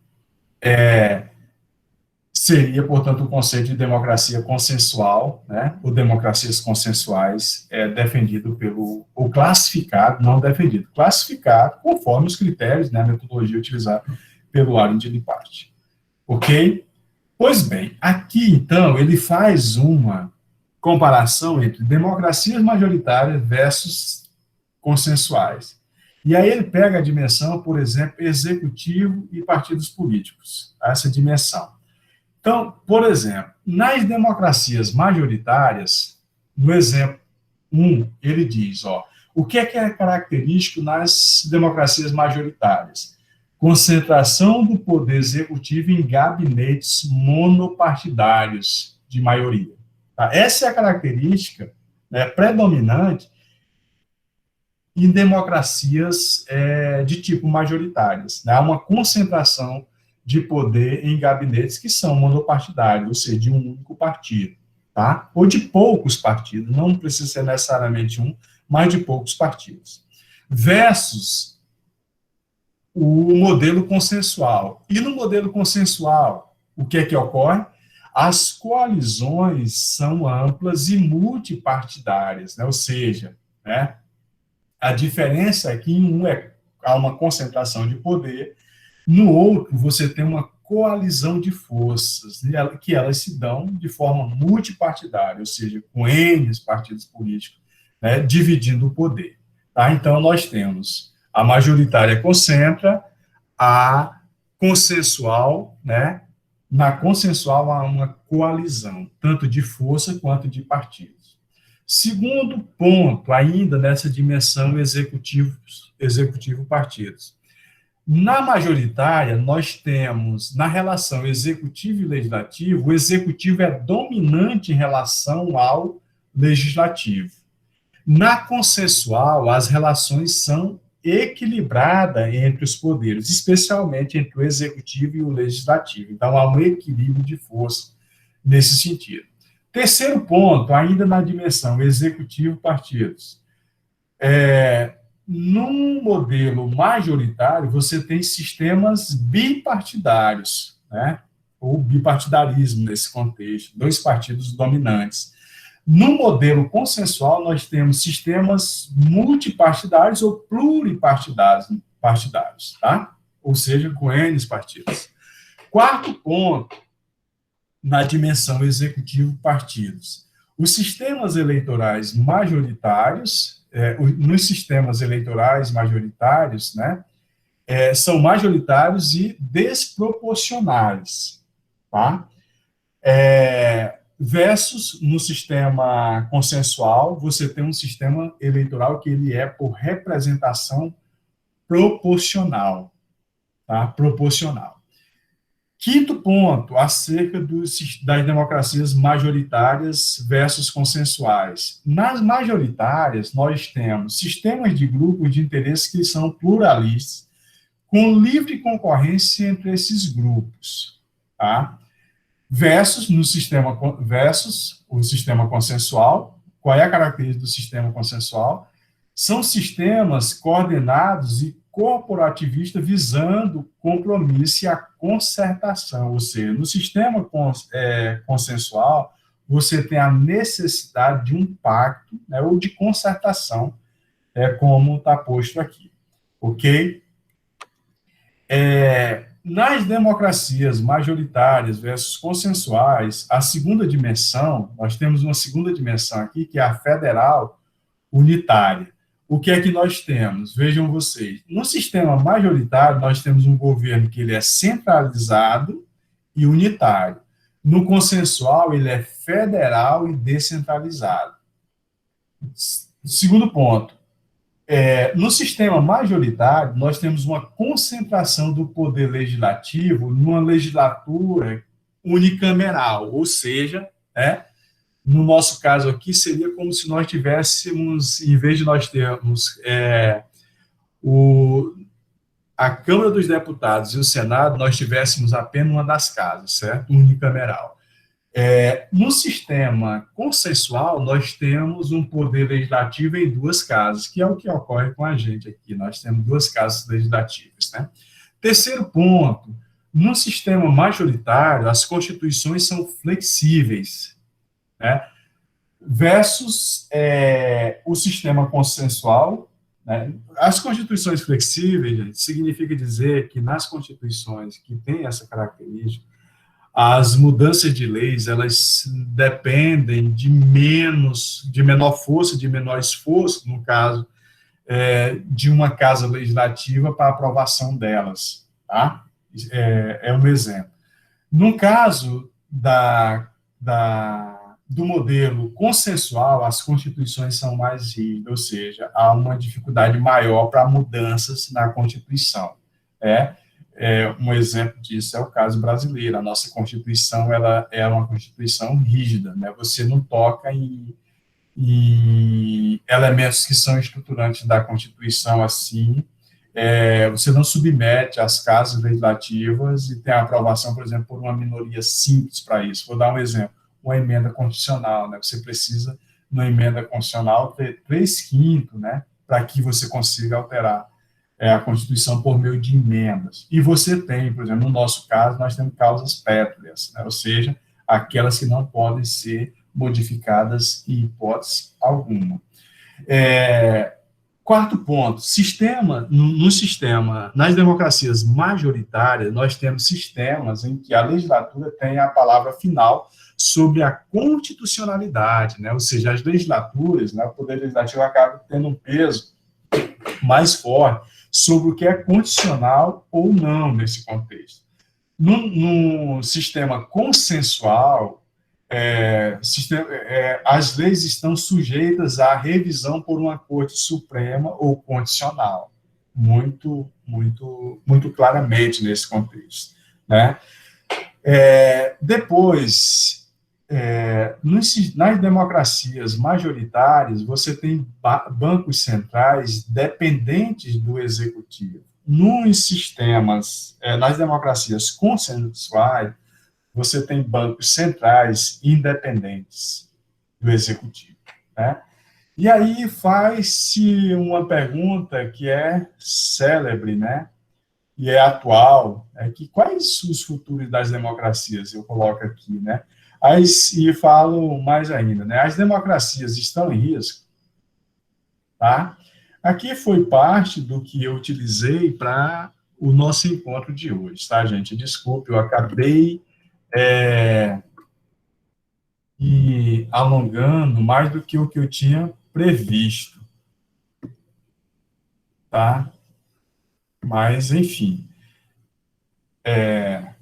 [SPEAKER 1] seria, portanto, o conceito de democracia consensual, né, ou democracias consensuais, defendido ou classificado, não defendido, classificado conforme os critérios, né, a metodologia utilizada pelo Arnold de Lippard. Ok? Pois bem, aqui, então, ele faz uma comparação entre democracias majoritárias versus consensuais. E aí ele pega a dimensão, por exemplo, executivo e partidos políticos, essa dimensão. Então, por exemplo, nas democracias majoritárias, no exemplo 1, ele diz, o que é característico nas democracias majoritárias? Concentração do poder executivo em gabinetes monopartidários de maioria. Tá? Essa é a característica, né, predominante em democracias de tipo majoritárias. Né? Há uma concentração de poder em gabinetes que são monopartidários, ou seja, de um único partido, tá? Ou de poucos partidos, não precisa ser necessariamente um, mas de poucos partidos. Versus o modelo consensual. E no modelo consensual, o que é que ocorre? As coalizões são amplas e multipartidárias, né? Ou seja, né, a diferença é que em um há uma concentração de poder, no outro você tem uma coalizão de forças, que elas se dão de forma multipartidária, ou seja, com N partidos políticos, né, dividindo o poder. Tá? Então, nós temos a majoritária concentra, a consensual, né? Na consensual há uma coalizão, tanto de força quanto de partidos. Segundo ponto, ainda nessa dimensão executivo-partidos. Na majoritária, nós temos, na relação executivo e legislativo, o executivo é dominante em relação ao legislativo. Na consensual, as relações são equilibradas entre os poderes, especialmente entre o executivo e o legislativo. Então, há um equilíbrio de força nesse sentido. Terceiro ponto, ainda na dimensão executivo-partidos. Num modelo majoritário, você tem sistemas bipartidários, né? Ou bipartidarismo nesse contexto, 2 partidos dominantes. No modelo consensual, nós temos sistemas multipartidários ou pluripartidários, tá? Ou seja, com N partidos. Quarto ponto, na dimensão executivo-partidos. Os sistemas eleitorais majoritários, nos sistemas eleitorais majoritários, né, são majoritários e desproporcionais, tá? Versus no sistema consensual, você tem um sistema eleitoral que ele é por representação proporcional, tá? Proporcional. Quinto ponto, acerca das democracias majoritárias versus consensuais. Nas majoritárias, nós temos sistemas de grupos de interesse que são pluralistas, com livre concorrência entre esses grupos, tá? Versus o sistema consensual. Qual é a característica do sistema consensual? São sistemas coordenados e corporativistas visando compromisso e a concertação, ou seja, no sistema consensual, você tem a necessidade de um pacto, né, ou de concertação, como está posto aqui, ok? Nas democracias majoritárias versus consensuais, a segunda dimensão, nós temos uma segunda dimensão aqui, que é a federal unitária. O que é que nós temos? Vejam vocês. No sistema majoritário, nós temos um governo que ele é centralizado e unitário. No consensual, ele é federal e descentralizado. Segundo ponto, no sistema majoritário, nós temos uma concentração do poder legislativo numa legislatura unicameral, ou seja, no nosso caso aqui, seria como se nós tivéssemos, em vez de nós termos a Câmara dos Deputados e o Senado, nós tivéssemos apenas uma das casas, certo? Unicameral. No sistema consensual, nós temos um poder legislativo em duas casas, que é o que ocorre com a gente aqui. Nós temos duas casas legislativas, né? Terceiro ponto, no sistema majoritário, as constituições são flexíveis, né? Versus o sistema consensual, né? As constituições flexíveis, gente, significa dizer que nas constituições que têm essa característica, as mudanças de leis, elas dependem de menor força, de menor esforço, no caso, de uma casa legislativa para a aprovação delas, tá? É um exemplo. No caso do modelo consensual, as constituições são mais rígidas, ou seja, há uma dificuldade maior para mudanças na Constituição. Um exemplo disso é o caso brasileiro. A nossa Constituição, ela é uma Constituição rígida, né? Você não toca em elementos que são estruturantes da Constituição assim, você não submete às casas legislativas e tem a aprovação, por exemplo, por uma minoria simples para isso. Vou dar um exemplo, uma emenda constitucional, né? Você precisa, numa emenda constitucional, ter 3/5, né? Para que você consiga alterar a Constituição por meio de emendas. E você tem, por exemplo, no nosso caso, nós temos causas pétreas, né? Ou seja, aquelas que não podem ser modificadas em hipótese alguma. Quarto ponto, nas democracias majoritárias, nós temos sistemas em que a legislatura tem a palavra final sobre a constitucionalidade, né? Ou seja, as legislaturas, né, o poder legislativo acaba tendo um peso mais forte sobre o que é constitucional ou não nesse contexto. No sistema consensual, as leis estão sujeitas à revisão por uma Corte Suprema ou constitucional, muito claramente nesse contexto, né? Depois, nas democracias majoritárias, você tem bancos centrais dependentes do executivo. Nos sistemas, nas democracias consensuais, você tem bancos centrais independentes do executivo, né? E aí faz-se uma pergunta que é célebre, né? E é atual, que quais os futuros das democracias? Eu coloco aqui, né? E falo mais ainda, né? As democracias estão em risco, tá? Aqui foi parte do que eu utilizei para o nosso encontro de hoje, tá, gente? Desculpe, eu acabei e alongando mais do que o que eu tinha previsto, tá? Mas, enfim, é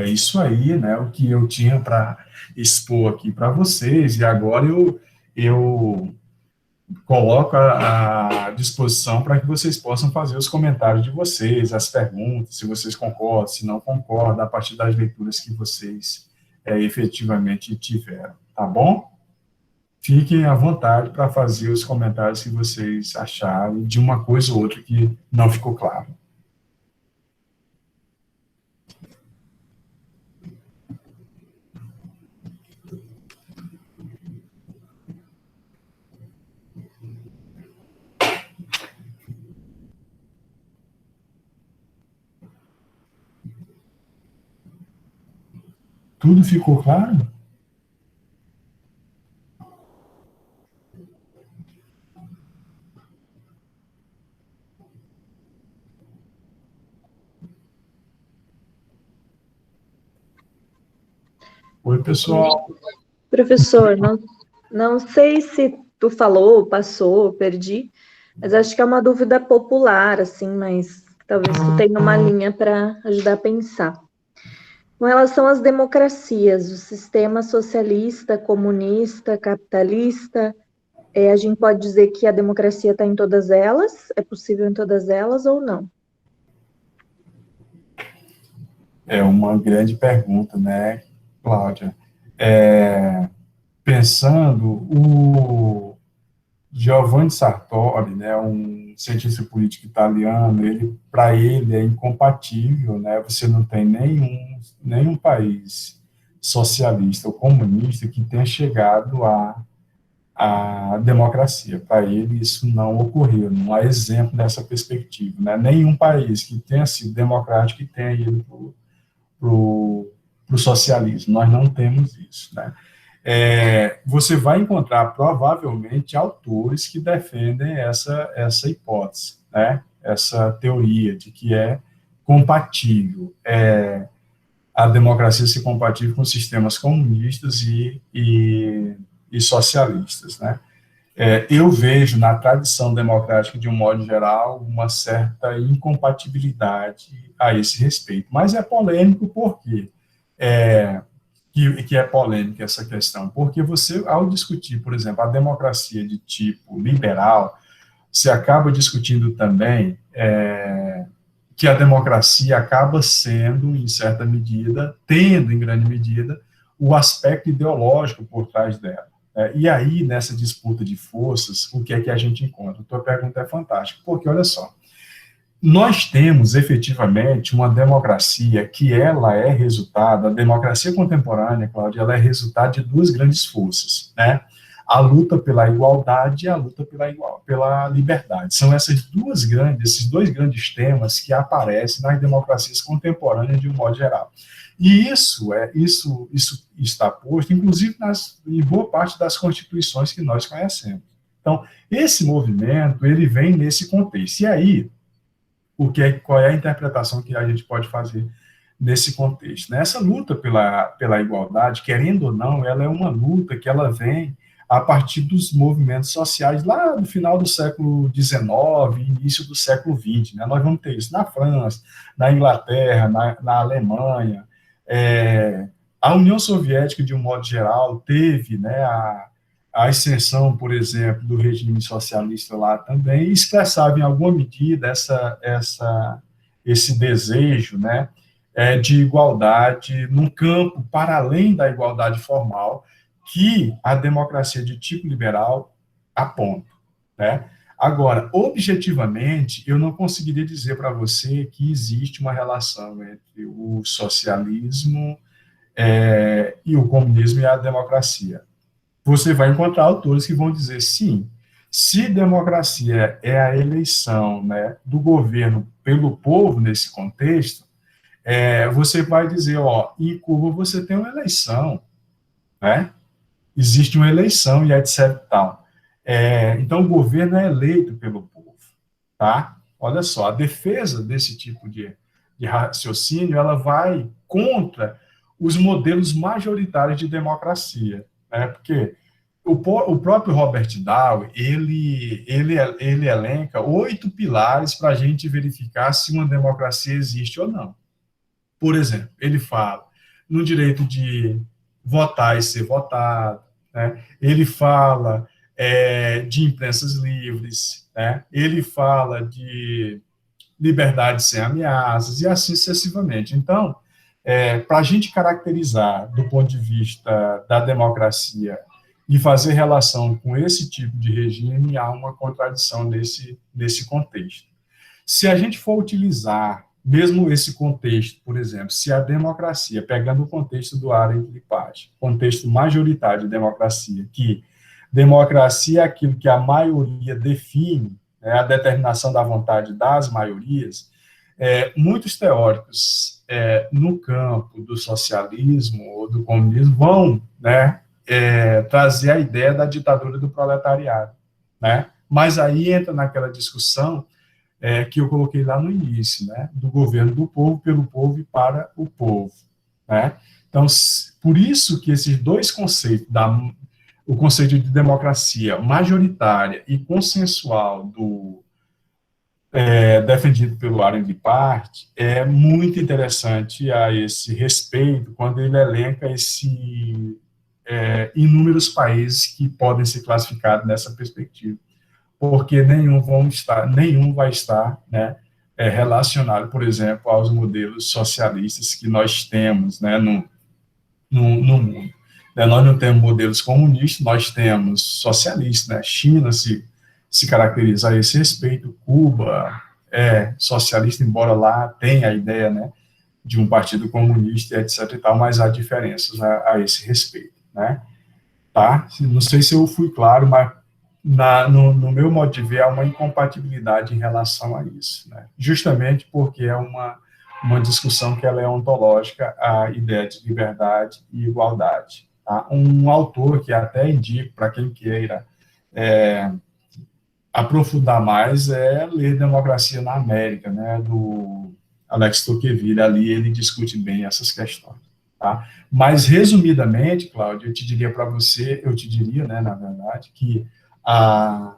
[SPEAKER 1] isso aí, né, o que eu tinha para expor aqui para vocês, e agora eu coloco à disposição para que vocês possam fazer os comentários de vocês, as perguntas, se vocês concordam, se não concordam, a partir das leituras que vocês efetivamente tiveram, tá bom? Fiquem à vontade para fazer os comentários que vocês acharem de uma coisa ou outra que não ficou claro. Tudo ficou claro? Oi, pessoal.
[SPEAKER 3] Professor, não sei se tu falou, passou, perdi, mas acho que é uma dúvida popular, assim, mas talvez tu tenha uma linha para ajudar a pensar. Com relação às democracias, o sistema socialista, comunista, capitalista, a gente pode dizer que a democracia está em todas elas? É possível em todas elas ou não?
[SPEAKER 1] É uma grande pergunta, né, Cláudia? Pensando, o Giovanni Sartori, né, um cientista político italiano, para ele é incompatível, né, você não tem nenhum país socialista ou comunista que tenha chegado à democracia. Para ele, isso não ocorreu, não há exemplo nessa perspectiva. Né? Nenhum país que tenha sido democrático que tenha ido para o socialismo. Nós não temos isso. Né? Você vai encontrar, provavelmente, autores que defendem essa hipótese, né? Essa teoria de que é compatível a democracia ser compatível com sistemas comunistas e socialistas, né? Eu vejo na tradição democrática, de um modo geral, uma certa incompatibilidade a esse respeito. Mas é polêmico por quê? Que é polêmica essa questão, porque você, ao discutir, por exemplo, a democracia de tipo liberal, você acaba discutindo também que a democracia acaba sendo, em certa medida, tendo, em grande medida, o aspecto ideológico por trás dela. E aí, nessa disputa de forças, o que é que a gente encontra? A tua pergunta é fantástica, porque, olha só, nós temos, efetivamente, uma democracia que ela é resultado, a democracia contemporânea, Cláudia, ela é resultado de duas grandes forças, né? A luta pela igualdade e a luta pela liberdade. São esses dois grandes temas que aparecem nas democracias contemporâneas de um modo geral. E isso está posto, inclusive, em boa parte das constituições que nós conhecemos. Então, esse movimento, ele vem nesse contexto. E aí, qual é a interpretação que a gente pode fazer nesse contexto? Essa luta pela igualdade, querendo ou não, ela é uma luta que ela vem a partir dos movimentos sociais lá no final do século XIX, início do século XX. Né? Nós vamos ter isso na França, na Inglaterra, na Alemanha. A União Soviética, de um modo geral, teve, né, a ascensão, por exemplo, do regime socialista lá também, e expressava em alguma medida esse desejo, né, de igualdade num campo para além da igualdade formal que a democracia de tipo liberal aponta. Né? Agora, objetivamente, eu não conseguiria dizer para você que existe uma relação entre o socialismo e o comunismo e a democracia. Você vai encontrar autores que vão dizer, sim, se democracia é a eleição, né, do governo pelo povo nesse contexto, você vai dizer, em Cuba você tem uma eleição, né? Existe uma eleição e etc. Tal. Então, o governo é eleito pelo povo. Tá? Olha só, a defesa desse tipo de raciocínio, ela vai contra os modelos majoritários de democracia. Né? Porque o próprio Robert Dahl, ele elenca 8 pilares para a gente verificar se uma democracia existe ou não. Por exemplo, ele fala no direito de votar e ser votado, né? Ele fala de imprensas livres, né? Ele fala de liberdade sem ameaças e assim sucessivamente. Então, para a gente caracterizar do ponto de vista da democracia e fazer relação com esse tipo de regime, há uma contradição nesse contexto. Se a gente for utilizar mesmo esse contexto, por exemplo, se a democracia, pegando o contexto do Arendt de Paz, contexto majoritário de democracia, que democracia é aquilo que a maioria define, né, a determinação da vontade das maiorias, muitos teóricos no campo do socialismo ou do comunismo vão, né, trazer a ideia da ditadura do proletariado. Né? Mas aí entra naquela discussão que eu coloquei lá no início, né, do governo do povo, pelo povo e para o povo. Né? Então, por isso que esses dois conceitos, o conceito de democracia majoritária e consensual defendido pelo Arend Part, é muito interessante a esse respeito, quando ele elenca inúmeros países que podem ser classificados nessa perspectiva, porque nenhum vai estar, né, relacionado, por exemplo, aos modelos socialistas que nós temos, né, no mundo. Nós não temos modelos comunistas, nós temos socialistas, né? China se caracteriza a esse respeito, Cuba é socialista, embora lá tenha a ideia, né, de um partido comunista, etc. e tal, mas há diferenças a esse respeito, né? Tá? Não sei se eu fui claro, mas no meu modo de ver, há uma incompatibilidade em relação a isso, né? Justamente porque é uma discussão que ela é ontológica, a ideia de liberdade e igualdade. Tá? Um autor que até indico para quem queira aprofundar mais é ler Democracia na América, né, do Alex Tocqueville. Ali ele discute bem essas questões. Tá? Mas, resumidamente, Cláudio, eu te diria, né, na verdade, que a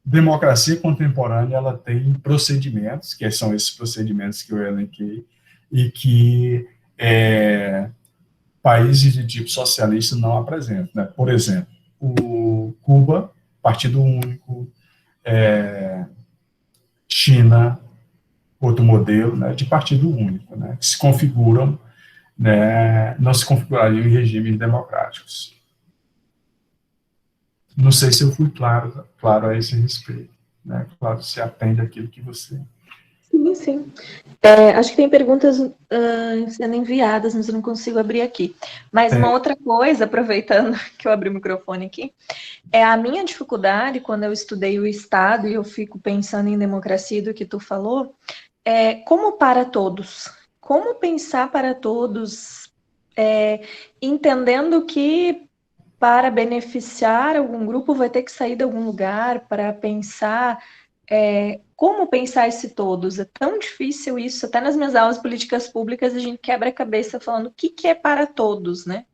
[SPEAKER 1] democracia contemporânea ela tem procedimentos, que são esses procedimentos que eu elenquei, e que países de tipo socialista não apresentam. Né? Por exemplo, o Cuba, Partido Único, China, outro modelo, né, de partido único, né, que se configuram, né, não se configurariam em regimes democráticos. Não sei se eu fui claro a esse respeito, né? Claro, se atende àquilo que você...
[SPEAKER 3] Sim, sim. Acho que tem perguntas sendo enviadas, mas eu não consigo abrir aqui. Mas uma outra coisa, aproveitando que eu abri o microfone aqui, a minha dificuldade quando eu estudei o Estado e eu fico pensando em democracia do que tu falou, como para todos? Como pensar para todos, entendendo que para beneficiar algum grupo vai ter que sair de algum lugar para pensar... como pensar esse todos? É tão difícil isso, até nas minhas aulas de políticas públicas a gente quebra a cabeça falando o que é para todos, né?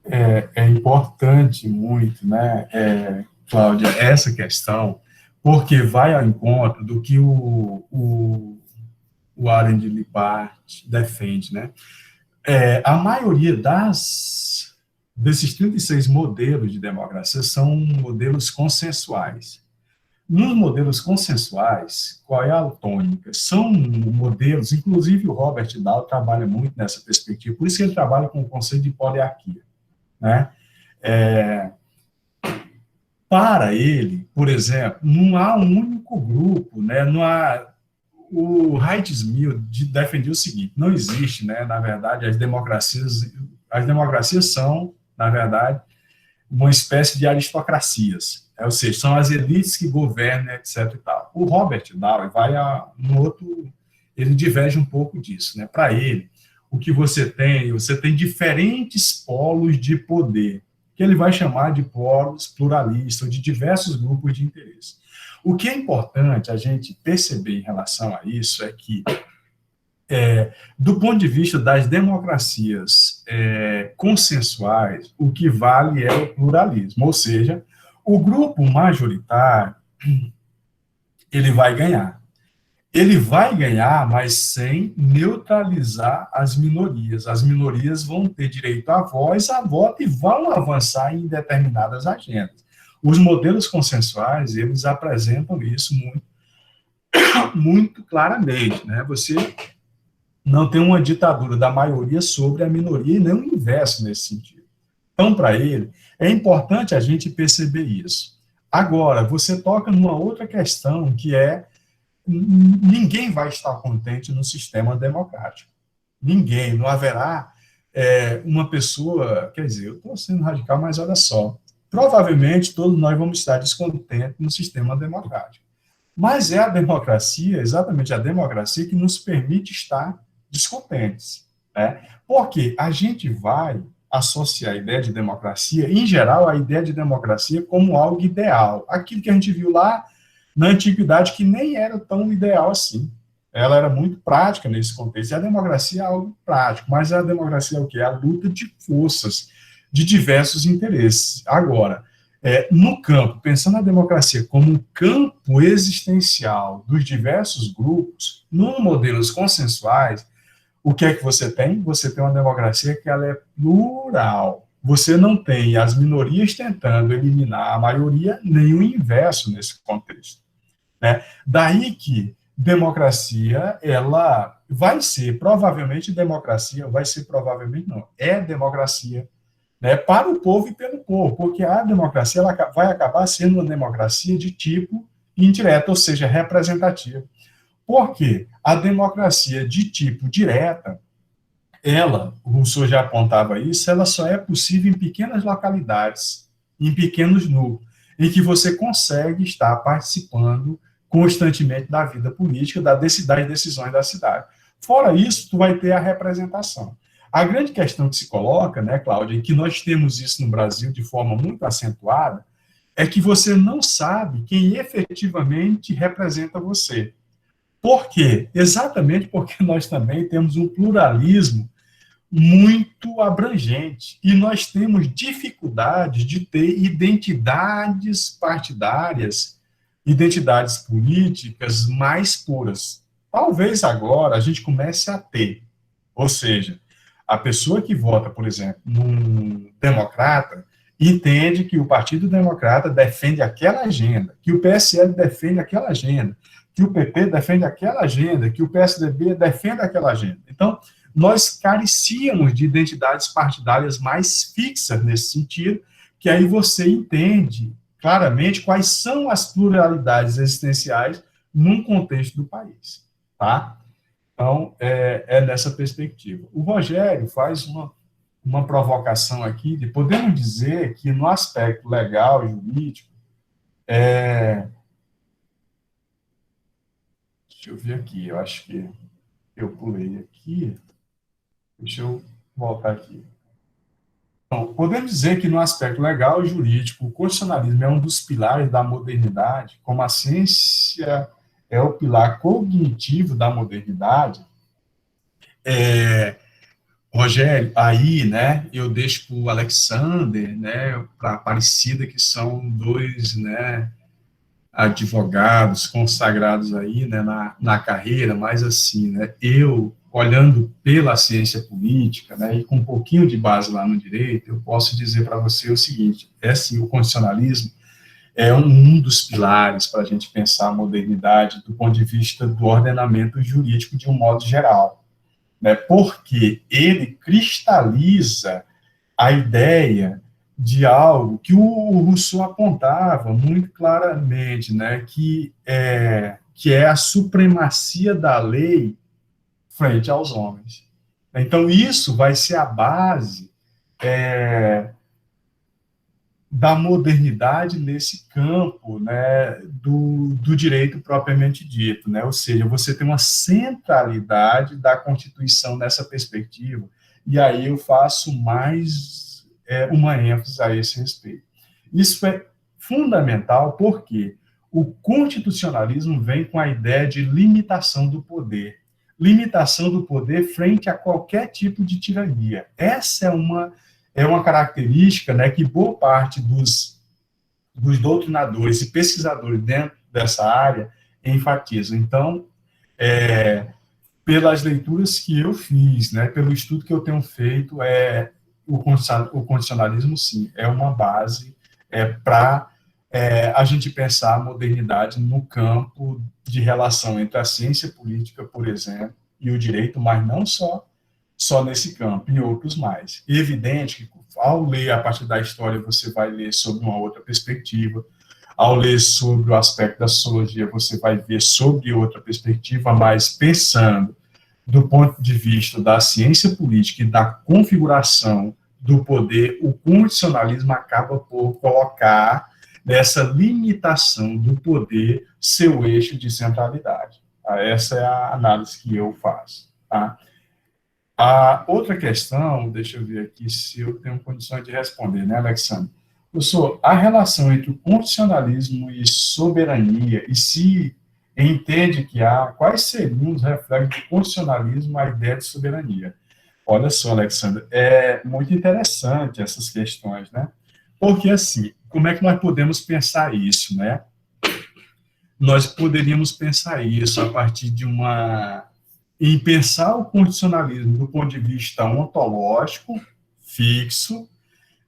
[SPEAKER 1] É importante muito, né, Cláudia, essa questão, porque vai ao encontro do que o Arend Lippard defende, né? A maioria desses 36 modelos de democracia são modelos consensuais. Nos modelos consensuais, qual é a tônica? São modelos, inclusive o Robert Dahl trabalha muito nessa perspectiva, por isso que ele trabalha com o conceito de poliarquia, né? Para ele, por exemplo, não há um único grupo, né? O Heitz-Mill defendia o seguinte: não existe, né? Na verdade, as democracias são, na verdade, uma espécie de aristocracias, ou seja, são as elites que governam, etc. E tal. O Robert Dahl ele diverge um pouco disso, né? Para ele, o que você tem diferentes polos de poder, que ele vai chamar de polos pluralistas, ou de diversos grupos de interesse. O que é importante a gente perceber em relação a isso é que, do ponto de vista das democracias consensuais, o que vale é o pluralismo, ou seja, o grupo majoritário, ele vai ganhar. Ele vai ganhar, mas sem neutralizar as minorias. As minorias vão ter direito à voz, a voto, e vão avançar em determinadas agendas. Os modelos consensuais, eles apresentam isso muito claramente, né? Você não tem uma ditadura da maioria sobre a minoria, e nem o inverso nesse sentido. Então, para ele, é importante a gente perceber isso. Agora, você toca numa outra questão, que ninguém vai estar contente no sistema democrático. Ninguém, não haverá uma pessoa, quer dizer, eu estou sendo radical, mas olha só, provavelmente todos nós vamos estar descontentes no sistema democrático. Mas é a democracia, exatamente a democracia, que nos permite estar descontentes, né? Porque a gente vai associar a ideia de democracia, em geral, a ideia de democracia como algo ideal. Aquilo que a gente viu lá na antiguidade, que nem era tão ideal assim. Ela era muito prática nesse contexto. E a democracia é algo prático, mas a democracia é o quê? A luta de forças, de diversos interesses. Agora, No campo, pensando na democracia como um campo existencial dos diversos grupos, num modelos consensuais, o que é que você tem? Você tem uma democracia que ela é plural. Você não tem as minorias tentando eliminar a maioria, nem o inverso nesse contexto, né? Daí que democracia, ela vai ser provavelmente não, é democracia, né, para o povo e pelo povo, porque a democracia ela vai acabar sendo uma democracia de tipo indireto, ou seja, representativa. Por quê? A democracia de tipo direta, o Rousseau já apontava isso, ela só é possível em pequenas localidades, em pequenos núcleos, em que você consegue estar participando constantemente da vida política, das decisões da cidade. Fora isso, tu vai ter a representação. A grande questão que se coloca, né, Cláudia, e que nós temos isso no Brasil de forma muito acentuada, é que você não sabe quem efetivamente representa você. Por quê? Exatamente porque nós também temos um pluralismo muito abrangente e nós temos dificuldade de ter identidades partidárias, identidades políticas mais puras. Talvez agora a gente comece a ter, ou seja, a pessoa que vota, por exemplo, num democrata, entende que o Partido Democrata defende aquela agenda, que o PSL defende aquela agenda, que o PP defende aquela agenda, que o PSDB defende aquela agenda. Então, nós carecíamos de identidades partidárias mais fixas nesse sentido, que aí você entende claramente quais são as pluralidades existenciais num contexto do país, tá? Então, é nessa perspectiva. O Rogério faz uma provocação aqui de podemos dizer que no aspecto legal, jurídico, deixa eu ver aqui, eu acho que eu pulei aqui, deixa eu voltar aqui. Então, podemos dizer que no aspecto legal e jurídico, o constitucionalismo é um dos pilares da modernidade, como a ciência é o pilar cognitivo da modernidade. Rogério, aí, né, eu deixo para o Alexander, né, para a Aparecida, que são dois, né, advogados consagrados aí, né, na carreira, mas assim, né, eu, olhando pela ciência política, né, e com um pouquinho de base lá no direito, eu posso dizer para você o seguinte, assim, o constitucionalismo é um dos pilares para a gente pensar a modernidade do ponto de vista do ordenamento jurídico de um modo geral, né, porque ele cristaliza a ideia de algo que o Rousseau apontava muito claramente, né, que é a supremacia da lei frente aos homens. Então, isso vai ser a base da modernidade nesse campo, né, do direito propriamente dito, né, ou seja, você tem uma centralidade da Constituição nessa perspectiva, e aí eu faço mais uma ênfase a esse respeito. Isso é fundamental porque o constitucionalismo vem com a ideia de limitação do poder frente a qualquer tipo de tirania. Essa é uma característica, né, que boa parte dos doutrinadores e pesquisadores dentro dessa área enfatizam. Então, pelas leituras que eu fiz, né, pelo estudo que eu tenho feito, o constitucionalismo, sim, é uma base para a gente pensar a modernidade no campo de relação entre a ciência política, por exemplo, e o direito, mas não só nesse campo, em outros mais. É evidente que, ao ler a partir da história, você vai ler sobre uma outra perspectiva, ao ler sobre o aspecto da sociologia, você vai ver sobre outra perspectiva, mas pensando do ponto de vista da ciência política e da configuração do poder, o constitucionalismo acaba por colocar nessa limitação do poder seu eixo de centralidade. Essa é a análise que eu faço. Tá? A outra questão, deixa eu ver aqui se eu tenho condições de responder, né, Alexandre? Professor, a relação entre o constitucionalismo e soberania, e se entende que quais seriam os reflexos do constitucionalismo à ideia de soberania? Olha só, Alexandre, é muito interessante essas questões, né? Porque, assim, como é que nós podemos pensar isso, né? Nós poderíamos pensar isso a partir em pensar o constitucionalismo do ponto de vista ontológico, fixo,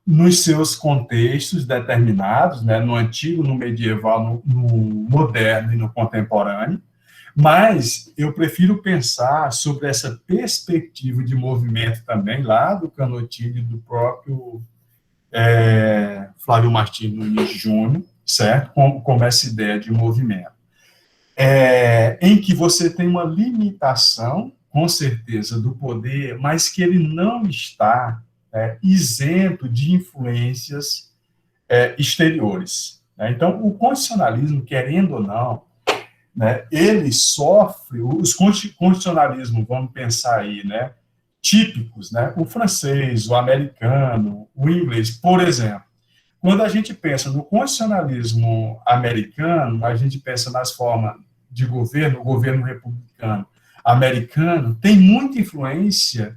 [SPEAKER 1] nos seus contextos determinados, né, no antigo, no medieval, no moderno e no contemporâneo, mas eu prefiro pensar sobre essa perspectiva de movimento também, lá do Canottilho, do próprio Flávio Martins Nunes Júnior, certo? Como essa ideia de movimento. Em que você tem uma limitação, com certeza, do poder, mas que ele não está isento de influências exteriores. Né? Então, o constitucionalismo, querendo ou não, né, ele sofre, os constitucionalismos, vamos pensar aí, né, típicos, né, o francês, o americano, o inglês, por exemplo. Quando a gente pensa no constitucionalismo americano, a gente pensa nas formas de governo, o governo republicano americano, tem muita influência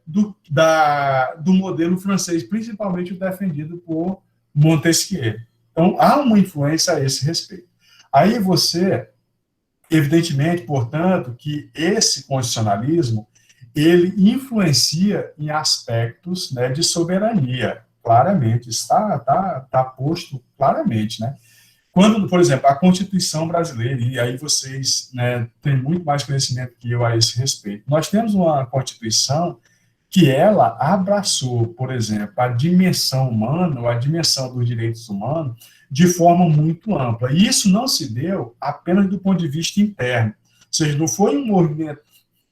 [SPEAKER 1] do modelo francês, principalmente o defendido por Montesquieu. Então, há uma influência a esse respeito. Aí você, evidentemente, portanto, que esse constitucionalismo, ele influencia em aspectos, né, de soberania, claramente, está posto claramente, né? Quando, por exemplo, a Constituição brasileira, e aí vocês, né, têm muito mais conhecimento que eu a esse respeito, nós temos uma Constituição que ela abraçou, por exemplo, a dimensão humana, ou a dimensão dos direitos humanos, de forma muito ampla. E isso não se deu apenas do ponto de vista interno, ou seja, não foi um movimento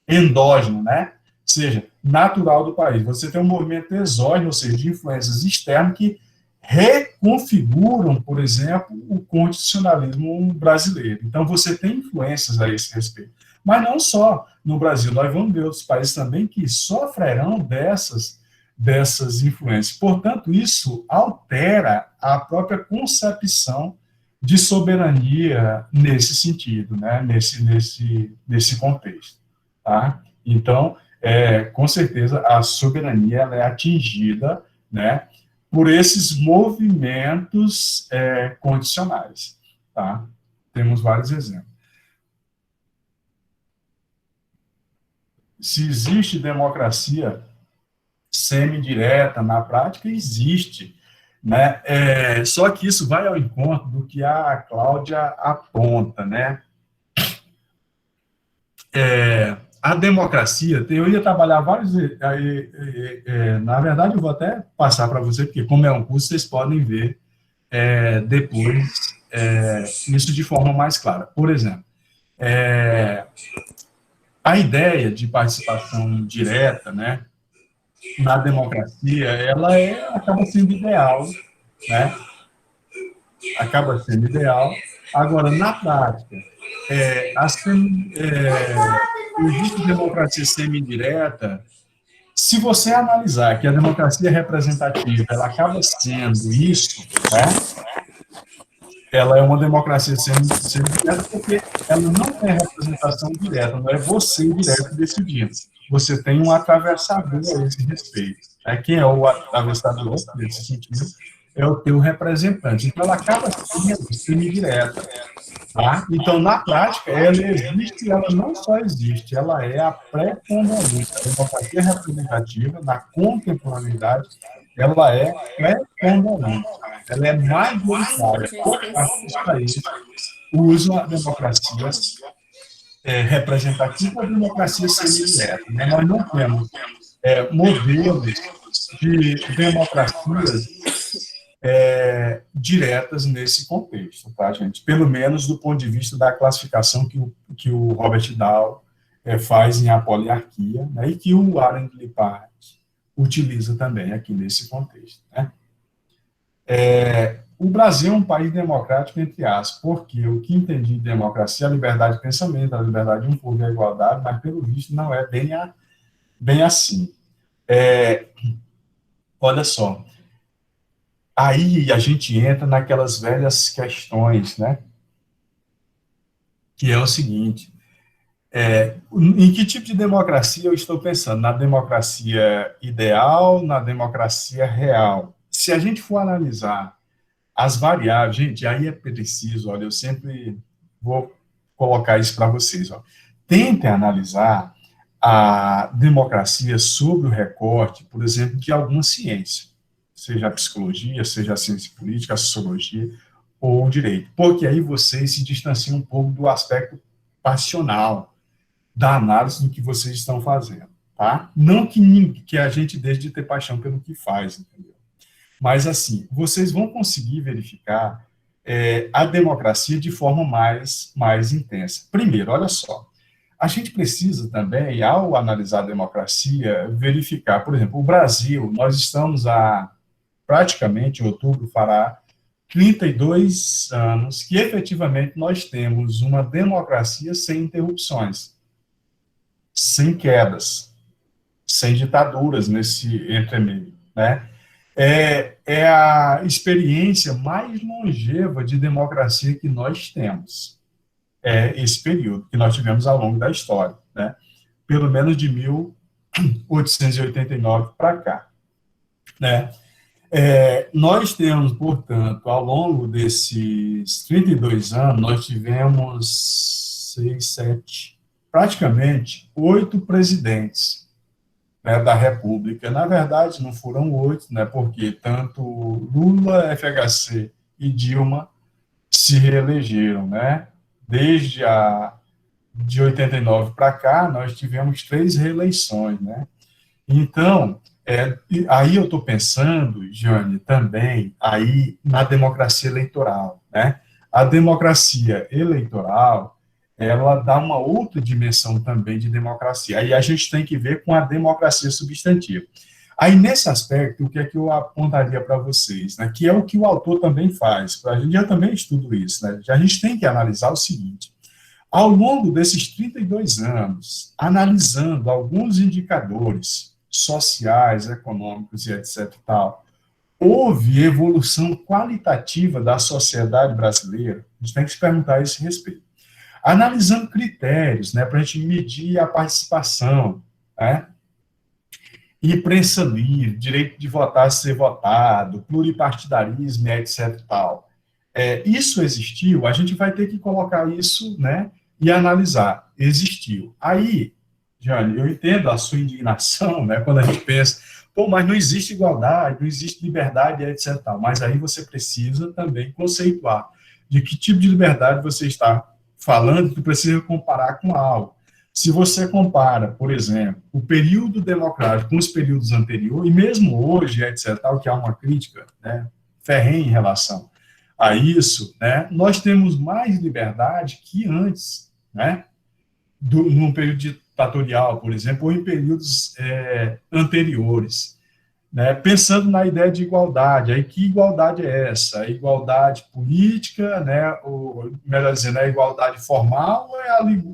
[SPEAKER 1] endógeno, né? Ou seja, natural do país. Você tem um movimento exógeno, ou seja, de influências externas que reconfiguram, por exemplo, o constitucionalismo brasileiro. Então, você tem influências a esse respeito. Mas não só no Brasil, nós vamos ver outros países também que sofrerão dessas influências. Portanto, isso altera a própria concepção de soberania nesse sentido, né? nesse contexto. Tá? Então, com certeza, a soberania ela é atingida, né, por esses movimentos condicionais. Tá? Temos vários exemplos. Se existe democracia semidireta, na prática existe, né? Só que isso vai ao encontro do que a Cláudia aponta, né? A democracia, eu ia trabalhar vários, na verdade eu vou até passar para você, porque como é um curso, vocês podem ver depois isso de forma mais clara. Por exemplo, a ideia de participação direta, né, na democracia, ela acaba sendo ideal, né? Acaba sendo ideal. Agora, na prática, existe democracia semi-indireta. Se você analisar que a democracia representativa, ela acaba sendo isso, né? Ela é uma democracia semi-direta porque ela não tem representação direta, não é você direto decidindo. Você tem um atravessador a esse respeito. Quem é o atravessador nesse sentido é o teu representante. Então, ela acaba sendo semi-direta. Tá? Então, na prática, ela existe e ela não só existe, ela é a pré-ponderante. A democracia representativa, na contemporaneidade, ela é pré-ponderante. Ela é majoritária. Para isso, usa a democracia representativa e a democracia semi-direta. Né? Nós não temos modelos de democracias diretas nesse contexto, tá, gente? Pelo menos do ponto de vista da classificação que o Robert Dahl faz em A Poliarquia, né, e que o Aaron Lippard utiliza também aqui nesse contexto, né? O Brasil é um país democrático, entre aspas, porque o que entendi de democracia é a liberdade de pensamento, a liberdade de um povo e a igualdade, mas, pelo visto, não é bem assim. Olha só, aí a gente entra naquelas velhas questões, né? Que é o seguinte, em que tipo de democracia eu estou pensando? Na democracia ideal, na democracia real? se a gente for analisar as variáveis, gente, aí é preciso, olha, eu sempre vou colocar isso para vocês, ó. Tentem analisar a democracia sob o recorte, por exemplo, de alguma ciência, seja a psicologia, seja a ciência política, a sociologia ou o direito, porque aí vocês se distanciam um pouco do aspecto passional da análise do que vocês estão fazendo, tá? Não que a gente deixe de ter paixão pelo que faz, entendeu? Mas, assim, vocês vão conseguir verificar a democracia de forma mais intensa. Primeiro, olha só, a gente precisa também, ao analisar a democracia, verificar, por exemplo, o Brasil, nós estamos praticamente, em outubro, fará 32 anos que, efetivamente, nós temos uma democracia sem interrupções, sem quedas, sem ditaduras nesse entremeio, né? É a experiência mais longeva de democracia que nós temos. É esse período que nós tivemos ao longo da história, né? Pelo menos de 1889 para cá, né? Nós temos, portanto, ao longo desses 32 anos, nós tivemos 6, 7, praticamente 8 presidentes, né, da República. Na verdade, não foram 8, né, porque tanto Lula, FHC e Dilma se reelegeram, né? Desde de 89 para cá, nós tivemos 3 reeleições, né? Então, aí eu estou pensando, Jane, também aí na democracia eleitoral, né? A democracia eleitoral, ela dá uma outra dimensão também de democracia. Aí a gente tem que ver com a democracia substantiva. Aí, nesse aspecto, o que é que eu apontaria para vocês, né? Que é o que o autor também faz. A gente já também estuda isso, né? A gente tem que analisar o seguinte: ao longo desses 32 anos, analisando alguns indicadores sociais, econômicos e etc. tal, houve evolução qualitativa da sociedade brasileira? A gente tem que se perguntar a esse respeito. Analisando critérios, né, para a gente medir a participação, né, imprensa livre, direito de votar, ser votado, pluripartidarismo, etc. tal. Isso existiu, a gente vai ter que colocar isso, né, e analisar. Existiu. Aí, Jane, eu entendo a sua indignação, né, quando a gente pensa, pô, mas não existe igualdade, não existe liberdade, etc. tal. Mas aí você precisa também conceituar de que tipo de liberdade você está falando, que precisa comparar com algo. Se você compara, por exemplo, o período democrático com os períodos anteriores, e mesmo hoje, etc., tal, que há uma crítica, né, ferrenha em relação a isso, né, nós temos mais liberdade que antes, né, num período ditatorial, por exemplo, ou em períodos anteriores. Né, pensando na ideia de igualdade, aí que igualdade é essa? A igualdade política, né, ou, melhor dizendo, a igualdade formal ou é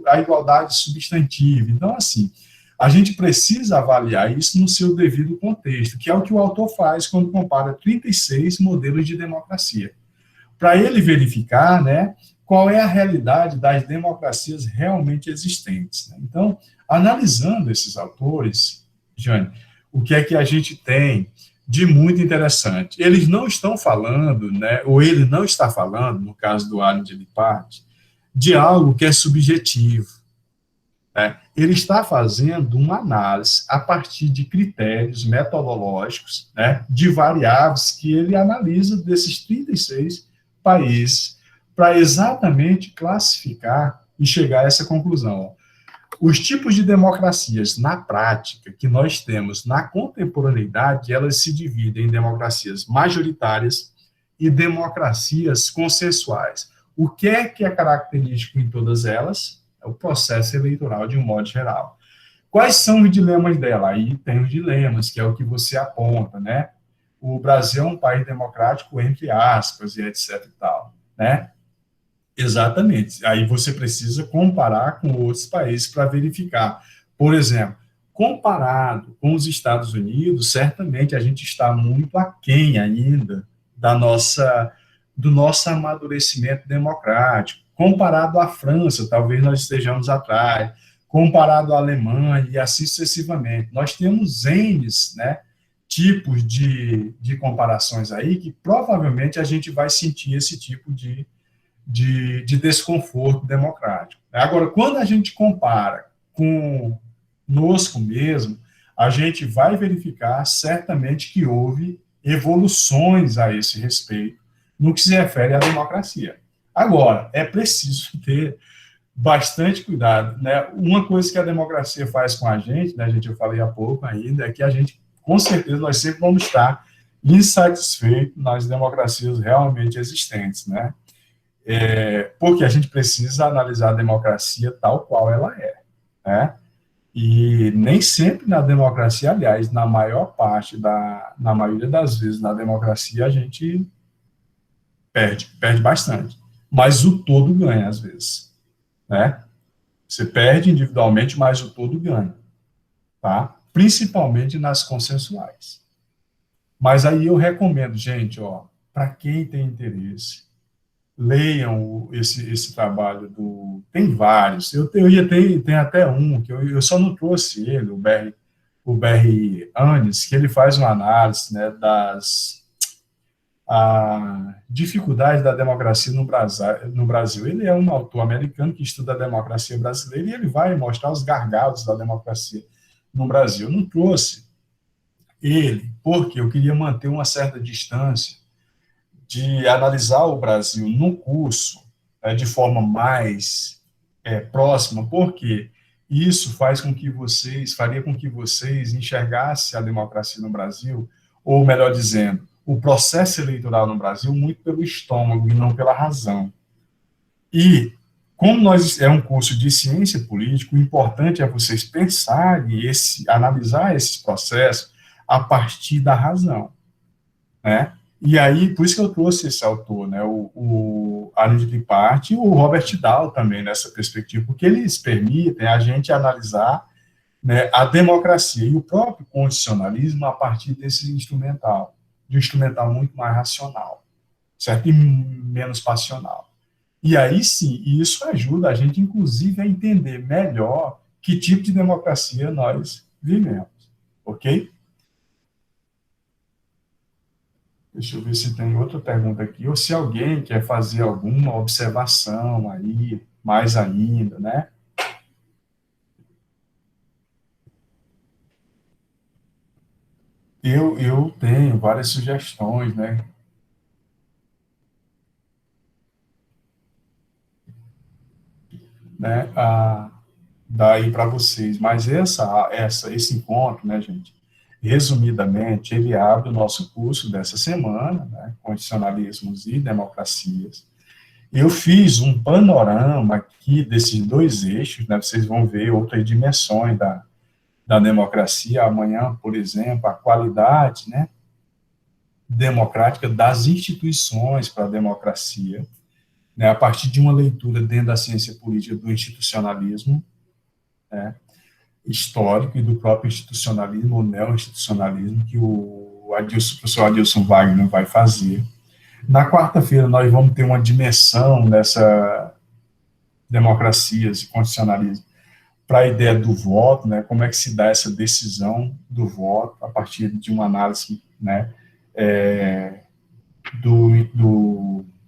[SPEAKER 1] a igualdade substantiva? Então, assim, a gente precisa avaliar isso no seu devido contexto, que é o que o autor faz quando compara 36 modelos de democracia, para ele verificar, né, qual é a realidade das democracias realmente existentes. Né? Então, analisando esses autores, Jane, o que é que a gente tem de muito interessante? Eles não estão falando, né, ou ele não está falando, no caso do Alain de Lipart, de algo que é subjetivo. Né? Ele está fazendo uma análise a partir de critérios metodológicos, né, de variáveis que ele analisa desses 36 países, para exatamente classificar e chegar a essa conclusão. Os tipos de democracias, na prática, que nós temos na contemporaneidade, elas se dividem em democracias majoritárias e democracias consensuais. O que é característico em todas elas? É o processo eleitoral, de um modo geral. Quais são os dilemas dela? Aí tem os dilemas, que é o que você aponta, né? O Brasil é um país democrático, entre aspas, e etc. e tal, né? Exatamente. Aí você precisa comparar com outros países para verificar. Por exemplo, comparado com os Estados Unidos, certamente a gente está muito aquém ainda do nosso amadurecimento democrático. Comparado à França, talvez nós estejamos atrás. Comparado à Alemanha e assim sucessivamente. Nós temos N, né, tipos de comparações aí que provavelmente a gente vai sentir esse tipo de desconforto democrático. Agora, quando a gente compara conosco mesmo, a gente vai verificar certamente que houve evoluções a esse respeito no que se refere à democracia. Agora, é preciso ter bastante cuidado, né? Uma coisa que a democracia faz com a gente, né, eu falei há pouco ainda, é que a gente, com certeza, nós sempre vamos estar insatisfeitos nas democracias realmente existentes, né? Porque a gente precisa analisar a democracia tal qual ela é, né? E nem sempre na democracia, aliás, na maioria das vezes na democracia a gente perde bastante, mas o todo ganha às vezes, né? Você perde individualmente, mas o todo ganha, tá? Principalmente nas consensuais. Mas aí eu recomendo, gente, para quem tem interesse, leiam esse trabalho tem vários, tem até um, que eu só não trouxe ele, o Barry Annes, que ele faz uma análise, né, das dificuldades da democracia no Brasil. Ele é um autor americano que estuda a democracia brasileira e ele vai mostrar os gargalos da democracia no Brasil. Eu não trouxe ele porque eu queria manter uma certa distância de analisar o Brasil no curso de forma mais próxima, porque isso faria com que vocês enxergassem a democracia no Brasil, ou melhor dizendo, o processo eleitoral no Brasil muito pelo estômago e não pela razão. E, como é um curso de ciência política, o importante é vocês pensarem analisar esses processos a partir da razão, né? E aí, por isso que eu trouxe esse autor, né, o Arnold Ripart e o Robert Dahl também nessa perspectiva, porque eles permitem a gente analisar, né, a democracia e o próprio constitucionalismo a partir desse instrumental, de um instrumental muito mais racional, certo? E menos passional. E aí sim, isso ajuda a gente, inclusive, a entender melhor que tipo de democracia nós vivemos, ok? Deixa eu ver se tem outra pergunta aqui, ou se alguém quer fazer alguma observação aí, mais ainda, né? Eu tenho várias sugestões, né? Daí para vocês. Mas esse encontro, né, gente? Resumidamente, ele abre o nosso curso dessa semana, né, Constitucionalismos e Democracias. Eu fiz um panorama aqui desses dois eixos, né, vocês vão ver outras dimensões da democracia. Amanhã, por exemplo, a qualidade, né, democrática das instituições para a democracia, né, a partir de uma leitura dentro da ciência política do institucionalismo, né, histórico e do próprio institucionalismo ou neo-institucionalismo que o professor Adilson Wagner vai fazer. Na quarta-feira, nós vamos ter uma dimensão dessa democracias e constitucionalismo para a ideia do voto, né, como é que se dá essa decisão do voto a partir de uma análise, né,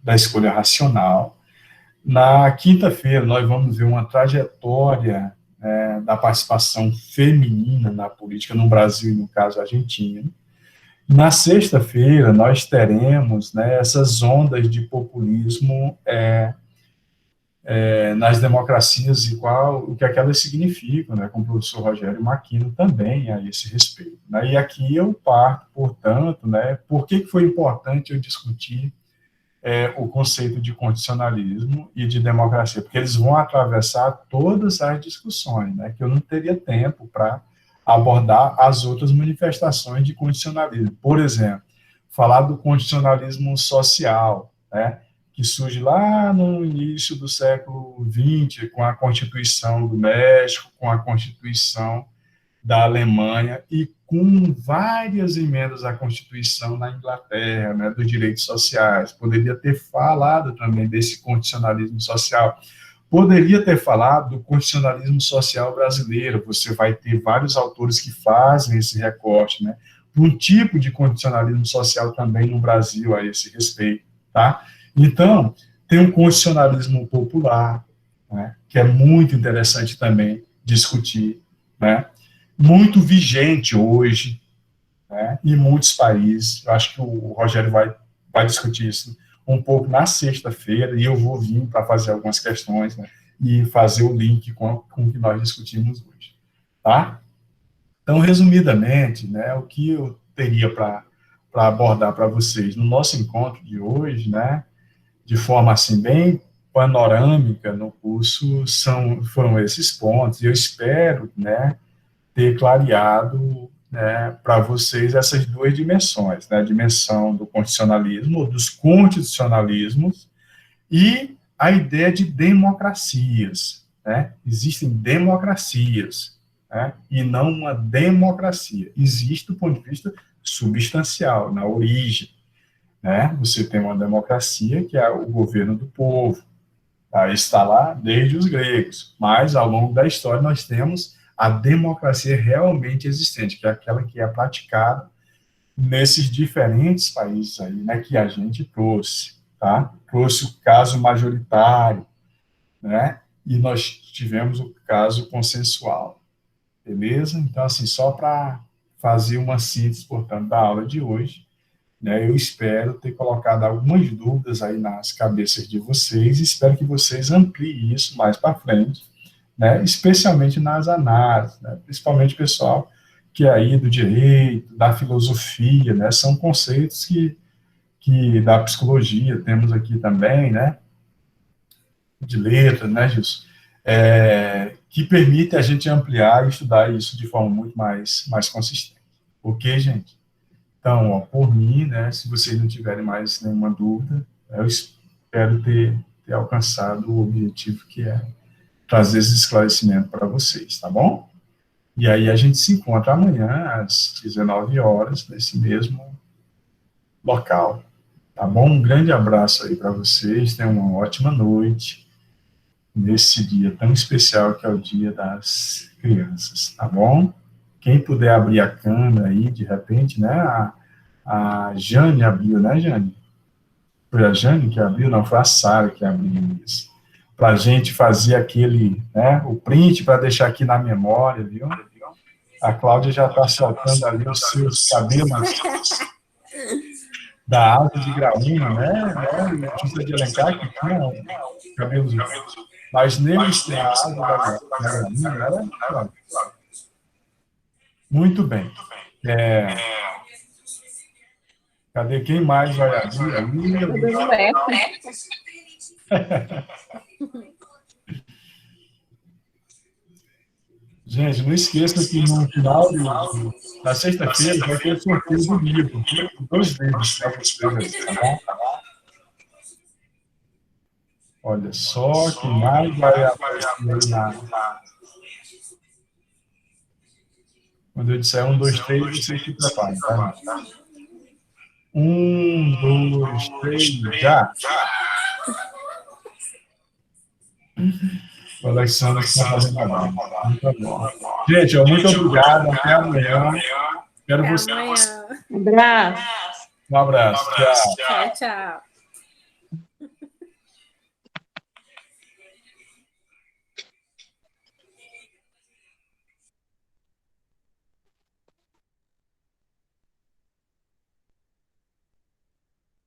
[SPEAKER 1] da escolha racional. Na quinta-feira, nós vamos ver uma trajetória da participação feminina na política no Brasil e, no caso, argentino. Na sexta-feira, nós teremos, né, essas ondas de populismo nas democracias e o que aquelas significam, né, com o professor Rogério Macchino também a esse respeito. Né, e aqui eu parto, portanto, né, por que foi importante eu discutir o conceito de constitucionalismo e de democracia, porque eles vão atravessar todas as discussões, né, que eu não teria tempo para abordar as outras manifestações de constitucionalismo. Por exemplo, falar do constitucionalismo social, né, que surge lá no início do século XX, com a Constituição do México, com a Constituição da Alemanha e com várias emendas à Constituição na Inglaterra, né, dos direitos sociais. Poderia ter falado também desse constitucionalismo social. Poderia ter falado do constitucionalismo social brasileiro. Você vai ter vários autores que fazem esse recorte, né? um tipo de condicionalismo social também no Brasil a esse respeito, tá? Então, tem um condicionalismo popular, né, que é muito interessante também discutir, né, muito vigente hoje, né, em muitos países. Eu acho que o Rogério vai discutir isso um pouco na sexta-feira, e eu vou vir para fazer algumas questões, né, e fazer o link com o que nós discutimos hoje, tá? Então, resumidamente, né, o que eu teria para abordar para vocês no nosso encontro de hoje, né, de forma assim bem panorâmica no curso, foram esses pontos, e eu espero, né, ter clareado, né, para vocês essas duas dimensões, né, a dimensão do constitucionalismo, dos constitucionalismos, e a ideia de democracias, né? Existem democracias, né, e não uma democracia. Existe do ponto de vista substancial, na origem, né? Você tem uma democracia que é o governo do povo, tá? Está lá desde os gregos, mas ao longo da história nós temos a democracia realmente existente, que é aquela que é praticada nesses diferentes países aí, né, que a gente trouxe, tá? Trouxe o caso majoritário, né? E nós tivemos o caso consensual, beleza? Então, assim, só para fazer uma síntese, portanto, da aula de hoje, né, eu espero ter colocado algumas dúvidas aí nas cabeças de vocês, e espero que vocês ampliem isso mais para frente, né, especialmente nas análises, né, principalmente o pessoal que é aí do direito, da filosofia, né, são conceitos que da psicologia temos aqui também, né, de letras, né, Gilson, que permite a gente ampliar e estudar isso de forma muito mais consistente. Ok, gente? Então, ó, por mim, né, se vocês não tiverem mais nenhuma dúvida, eu espero ter alcançado o objetivo, que é trazer esse esclarecimento para vocês, tá bom? E aí a gente se encontra amanhã, às 19 horas, nesse mesmo local, tá bom? Um grande abraço aí para vocês, tenham uma ótima noite, nesse dia tão especial que é o Dia das Crianças, tá bom? Quem puder abrir a câmera aí, de repente, né? A Jane abriu, né, Jane? Foi a Jane que abriu? Não, foi a Sara que abriu isso. Para a gente fazer aquele, né, o print para deixar aqui na memória, viu? A Cláudia já está soltando ali os seus cabelos da asa de graúna, né? Precisa de Alencar, que tinha cabelos mais negros que a asa da graúna, né? Muito bem. Cadê quem mais vai abrir ali? Gente, não esqueça que no final da sexta-feira vai ter o sorteio do livro, dois livros para vocês, tá bom? Olha só, quem mais vai aparecer quando eu disser 1, 2, 3, vocês se preparem, tá? 1, 2, 3, já! O Alexandre está fazendo agora. Muito bom. Gente, muito obrigado. Até amanhã. Espero vocês.
[SPEAKER 2] Um abraço.
[SPEAKER 1] Um abraço. Tchau.
[SPEAKER 4] Tchau, tchau.